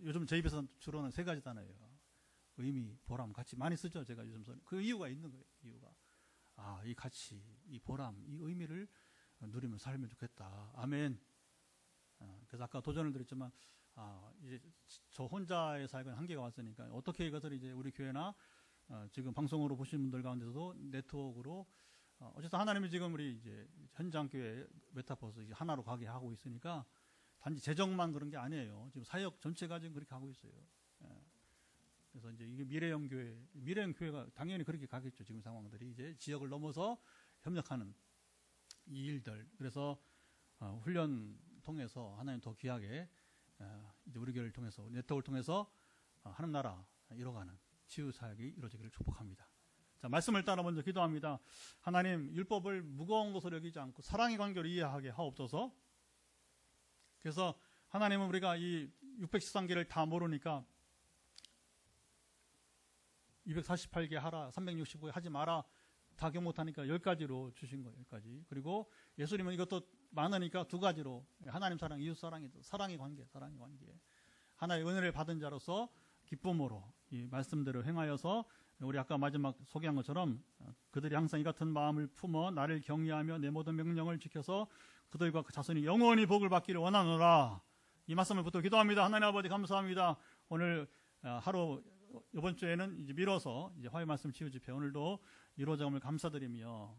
요즘 제 입에서 주로는 세 가지 단어예요. 의미, 보람, 가치 많이 쓰죠. 제가 요즘 그 이유가 있는 거예요. 이유가 이 가치, 이 보람, 이 의미를 누리며 살면 좋겠다. 아멘. 그래서 아까 도전을 드렸지만 이제 저 혼자의 삶은 한계가 왔으니까 어떻게 이것을 이제 우리 교회나 지금 방송으로 보시는 분들 가운데서도 네트워크로 어쨌든 하나님이 지금 우리 이제 현장 교회 메타버스 이제 하나로 가게 하고 있으니까 단지 재정만 그런 게 아니에요. 지금 사역 전체가 지금 그렇게 하고 있어요. 그래서 이제 이게 미래형 교회가 당연히 그렇게 가겠죠. 지금 상황들이 이제 지역을 넘어서 협력하는 이 일들. 그래서 훈련 통해서 하나님 더 귀하게 이제 우리 교회를 통해서 네트워크를 통해서 하나님 나라 이뤄가는 치유 사역이 이루어지기를 축복합니다. 자, 말씀을 따라 먼저 기도합니다. 하나님, 율법을 무거운 것으로 여기지 않고 사랑의 관계로 이해하게 하옵소서. 그래서 하나님은 우리가 이 613개를 다 모르니까 248개 하라, 365개 하지 마라, 다 기억 못하니까 10가지로 주신 거예요. 10가지. 그리고 예수님은 이것도 많으니까 2가지로 하나님 사랑, 이웃 사랑이, 사랑의 관계. 하나의 은혜를 받은 자로서 기쁨으로 이 말씀대로 행하여서 우리 아까 마지막 소개한 것처럼 그들이 항상 이 같은 마음을 품어 나를 경외하며 내 모든 명령을 지켜서 그들과 그 자손이 영원히 복을 받기를 원하노라. 이 말씀을 붙들고 기도합니다. 하나님 아버지 감사합니다. 오늘 하루 이번 주에는 이제 미뤄서 이제 화요 말씀 치유 집회 오늘도 이루어짐을 감사드리며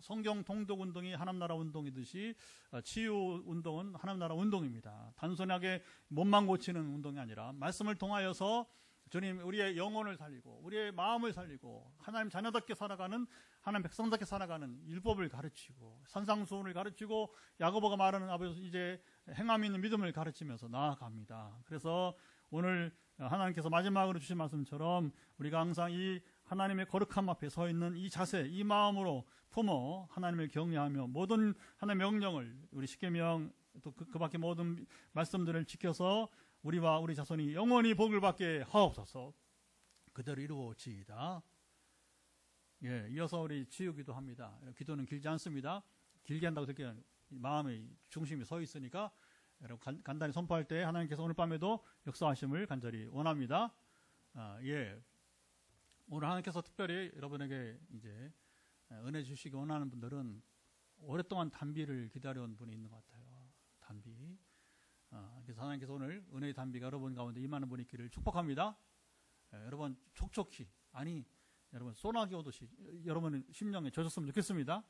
성경 통독 운동이 하나님 나라 운동이듯이 치유 운동은 하나님 나라 운동입니다. 단순하게 몸만 고치는 운동이 아니라 말씀을 통하여서 주님 우리의 영혼을 살리고 우리의 마음을 살리고 하나님 자녀답게 살아가는 하나님 백성답게 살아가는 율법을 가르치고 산상수훈을 가르치고 야고보가 말하는 아버지 이제 행함이 있는 믿음을 가르치면서 나아갑니다. 그래서 오늘 하나님께서 마지막으로 주신 말씀처럼 우리가 항상 이 하나님의 거룩함 앞에 서 있는 이 자세, 이 마음으로 품어 하나님을 경외하며 모든 하나님의 명령을 우리 십계명 또 그 밖에 모든 말씀들을 지켜서 우리와 우리 자손이 영원히 복을 받게 하옵소서. 그대로 이루어지이다. 예, 이어서 우리 치유기도 합니다. 기도는 길지 않습니다. 길게 한다고 이렇게 마음의 중심이 서 있으니까 여러분 간단히 선포할 때 하나님께서 오늘 밤에도 역사하심을 간절히 원합니다. 예, 오늘 하나님께서 특별히 여러분에게 이제 은혜 주시기 원하는 분들은 오랫동안 단비를 기다려온 분이 있는 것 같아요. 단비. 그래서 하나님께서 오늘 은혜의 단비가 여러분 가운데 임하는 분이 있기를 축복합니다. 여러분 촉촉히, 아니 여러분 소나기 오듯이 여러분의 심령에 젖었으면 좋겠습니다.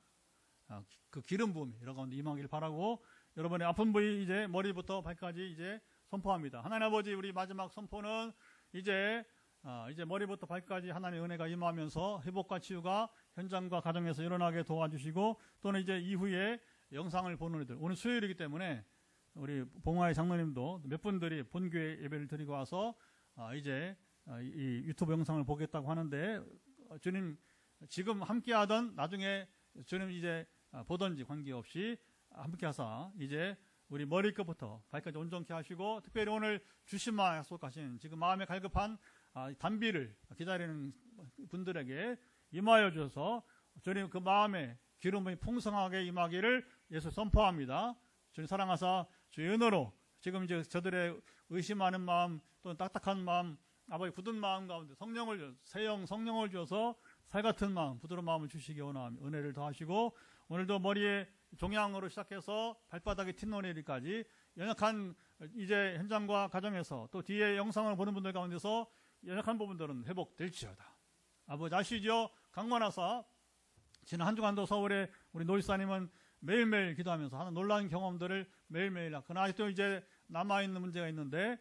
그 기름 부음이 여러분 가운데 임하기를 바라고, 여러분의 아픈 부위 이제 머리부터 발까지 이제 선포합니다. 하나님 아버지, 우리 마지막 선포는 이제 머리부터 발까지 하나님의 은혜가 임하면서 회복과 치유가 현장과 가정에서 일어나게 도와주시고, 또는 이제 이후에 영상을 보는 이들, 오늘 수요일이기 때문에 우리 봉화의 장로님도 몇 분들이 본교회 예배를 드리고 와서 이제 이 유튜브 영상을 보겠다고 하는데, 주님 지금 함께하던 나중에 주님 이제 보던지 관계없이 함께하사 이제 우리 머리끝부터 발까지 온전케 하시고, 특별히 오늘 주심만 약속하신 지금 마음에 갈급한 단비를 기다리는 분들에게 임하여 주셔서 주님 그 마음에 기름이 풍성하게 임하기를 예수 선포합니다. 주님 사랑하사 주의 은혜로 지금 이제 저들의 의심하는 마음 또는 딱딱한 마음, 아버지 굳은 마음 가운데 새영 성령을 주어서 살같은 마음, 부드러운 마음을 주시기 원하며 은혜를 더하시고, 오늘도 머리에 종양으로 시작해서 발바닥에 틴노리까지 연약한 이제 현장과 가정에서 또 뒤에 영상을 보는 분들 가운데서 연약한 부분들은 회복될지어다. 아버지 아시죠? 강만하사 지난 한 주간도 서울에 우리 노일사님은 매일매일 기도하면서 하는 놀라운 경험들을 매일매일, 그러나 아직도 이제 남아있는 문제가 있는데,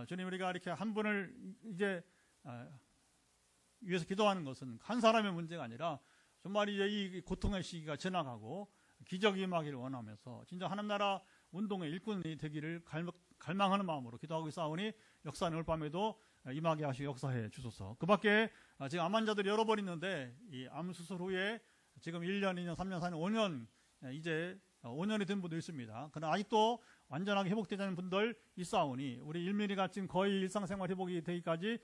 주님 우리가 이렇게 한 분을 이제 위해서 기도하는 것은 한 사람의 문제가 아니라 정말 이제 이 고통의 시기가 지나가고 기적이 임하기를 원하면서 진짜 하나님 나라 운동의 일꾼이 되기를 갈망하는 마음으로 기도하고 있사오니 역사는 오늘 밤에도 임하게 하시고 역사해 주소서. 그 밖에 지금 암 환자들이 여러 번 있는데, 이 암 수술 후에 지금 1년, 2년, 3년, 4년, 5년 이제 5년이 된 분도 있습니다. 그러나 아직도 완전하게 회복되지 않은 분들 있사오니 우리 일밀이가 지금 거의 일상생활 회복이 되기까지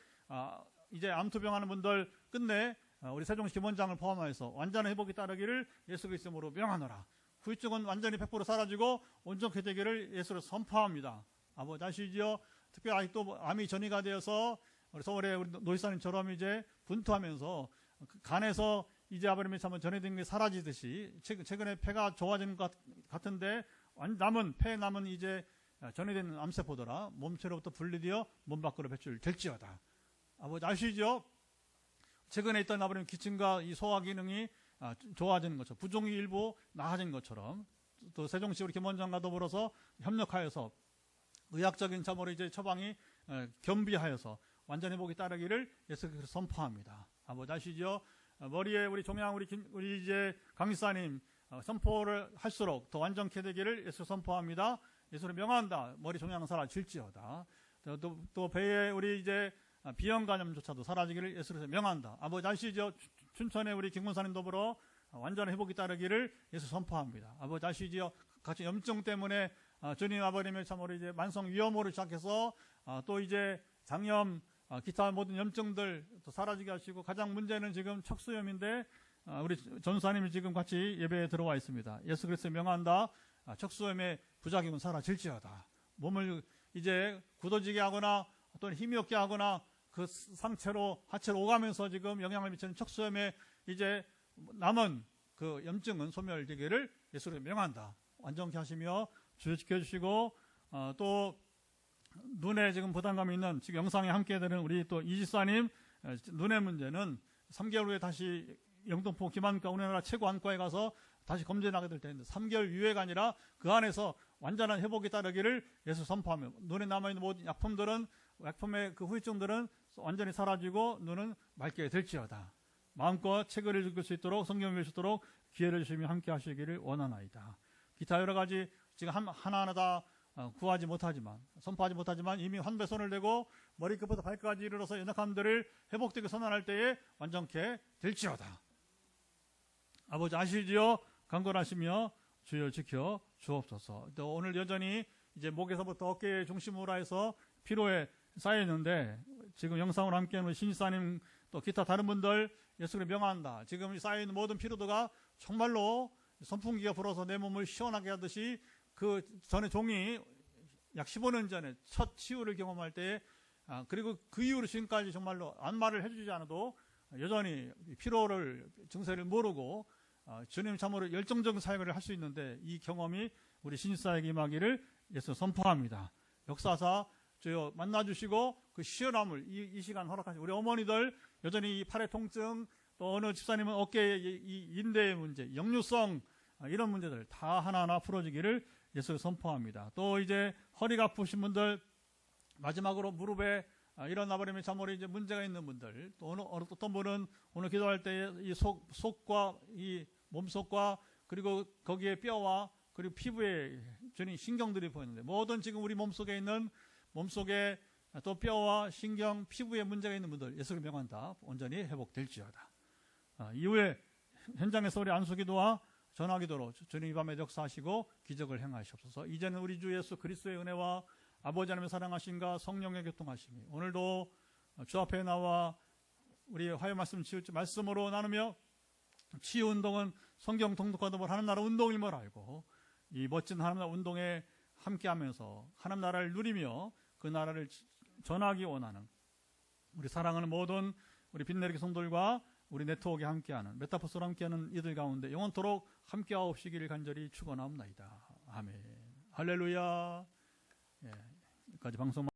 이제 암투병하는 분들 끝내 우리 세종시 김원장을 포함해서 완전한 회복이 따르기를 예수 그리스도로 명하노라. 후유증은 완전히 100% 사라지고 온전케 되기를 예수로 선포합니다. 아버지 아시지요? 특별히 아직도 암이 전이가 되어서 우리 서울의 우리 노이사님처럼 이제 분투하면서 간에서 이제 아버님이 참 전해진 게 사라지듯이 최근에 폐가 좋아지는 것 같은데 폐에 남은 이제 전해진 암세포더라 몸체로부터 분리되어 몸 밖으로 배출될지어다. 아버지 아시죠? 최근에 있던 아버님 기침과 이 소화 기능이 좋아지는 것처럼, 부종이 일부 나아진 것처럼, 또 세종시 우리 김원장과 더불어서 협력하여서 의학적인 참으로 이제 처방이 겸비하여서 완전 회복이 따르기를 예수께서 선포합니다. 아버지 아시죠? 머리에 우리 종양 우리 이제 강의사님 선포를 할수록 더 완전케 되기를 예수 선포합니다. 예수를 명한다. 머리 종양 사라질지어다. 또 배에 우리 이제 비형 간염조차도 사라지기를 예수로 명한다. 아버지 아시죠? 춘천에 우리 김군사님 더불어 완전한 회복이 따르기를 예수 선포합니다. 아버지 아시죠? 같이 염증 때문에 주님 아버님의 참으로 이제 만성 위염으로 시작해서 또 이제 장염, 기타 모든 염증들 또 사라지게 하시고, 가장 문제는 지금 척수염인데 우리 전사님이 지금 같이 예배에 들어와 있습니다. 예수 그리스도의 명한다. 척수염의 부작용은 사라질지어다. 몸을 이제 굳어지게 하거나 또는 힘이 없게 하거나 그 상체로 하체로 오가면서 지금 영향을 미치는 척수염에 이제 남은 그 염증은 소멸되기를 예수로 명한다. 완전케 하시며 주여 지켜주시고, 또 눈에 지금 부담감이 있는 지금 영상에 함께 되는 우리 또 이지사님 눈의 문제는 3개월 후에 다시 영등포 김안과 우리나라 최고 안과에 가서 다시 검진하게 될 텐데 3개월 유예가 아니라 그 안에서 완전한 회복이 따르기를 예수 선포하며, 눈에 남아있는 모든 약품의 그 후유증들은 완전히 사라지고 눈은 맑게 될지어다. 마음껏 책을 읽을 수 있도록 성경을 읽을 수 있도록 기회를 주시며 함께 하시기를 원하나이다. 기타 여러 가지 지금 하나하나 다 구하지 못하지만, 선포하지 못하지만 이미 환부에 손을 대고 머리끝부터 발끝까지 이르러서 연약한 들을 회복되게 선언할 때에 완전케 될지어다. 아버지 아시지요? 강건하시며 주여 지켜 주옵소서. 또 오늘 여전히 이제 목에서부터 어깨의 중심으로 해서 피로에 쌓여 있는데, 지금 영상으로 함께하는 신지사님 또 기타 다른 분들 예수를 명한다. 지금 쌓여 있는 모든 피로도가 정말로 선풍기가 불어서 내 몸을 시원하게 하듯이, 그 전에 종이 약 15년 전에 첫 치유를 경험할 때, 그리고 그 이후로 지금까지 정말로 아무 말을 해주지 않아도 여전히 피로를 증세를 모르고 주님 참으로 열정적인 사역을 할 수 있는데, 이 경험이 우리 신지사에게 임하기를 예수 선포합니다. 역사사 주여 만나주시고 그 시원함을 이 시간 허락하시고, 우리 어머니들 여전히 이 팔의 통증, 또 어느 집사님은 어깨의 이 인대의 문제, 역류성, 이런 문제들 다 하나하나 풀어지기를 예수 선포합니다. 또 이제 허리가 아프신 분들, 마지막으로 무릎에 일어나버리면 참으로 이제 문제가 있는 분들, 또 어떤 분은 오늘 기도할 때 이 속과 이 몸속과 그리고 거기에 뼈와 그리고 피부에 주는 신경들이 보이는데, 모든 지금 우리 몸속에 있는, 몸속에 또 뼈와 신경, 피부에 문제가 있는 분들 예수를 명한다. 온전히 회복될지어다. 이후에 현장에서 우리 안수기도와 전화기도로 주님 이 밤에 역사하시고 기적을 행하시옵소서. 이제는 우리 주 예수 그리스도의 은혜와 아버지 하나님의 사랑하심과 성령의 교통하심이 오늘도 주 앞에 나와 우리 화요 말씀 치우치 말씀으로 나누며, 치유 운동은 성경 통독하다 보면 하나님 나라 운동임을 알고, 이 멋진 하나님 나라 운동에 함께하면서 하나님 나라를 누리며 그 나라를 전하기 원하는 우리 사랑하는 모든 우리 빛내리기 성도들과 우리 네트워크에 함께하는, 메타포스로 함께하는 이들 가운데 영원토록 함께하옵시기를 간절히 축원하옵나이다. 아멘. 할렐루야. 예, 여기까지 방송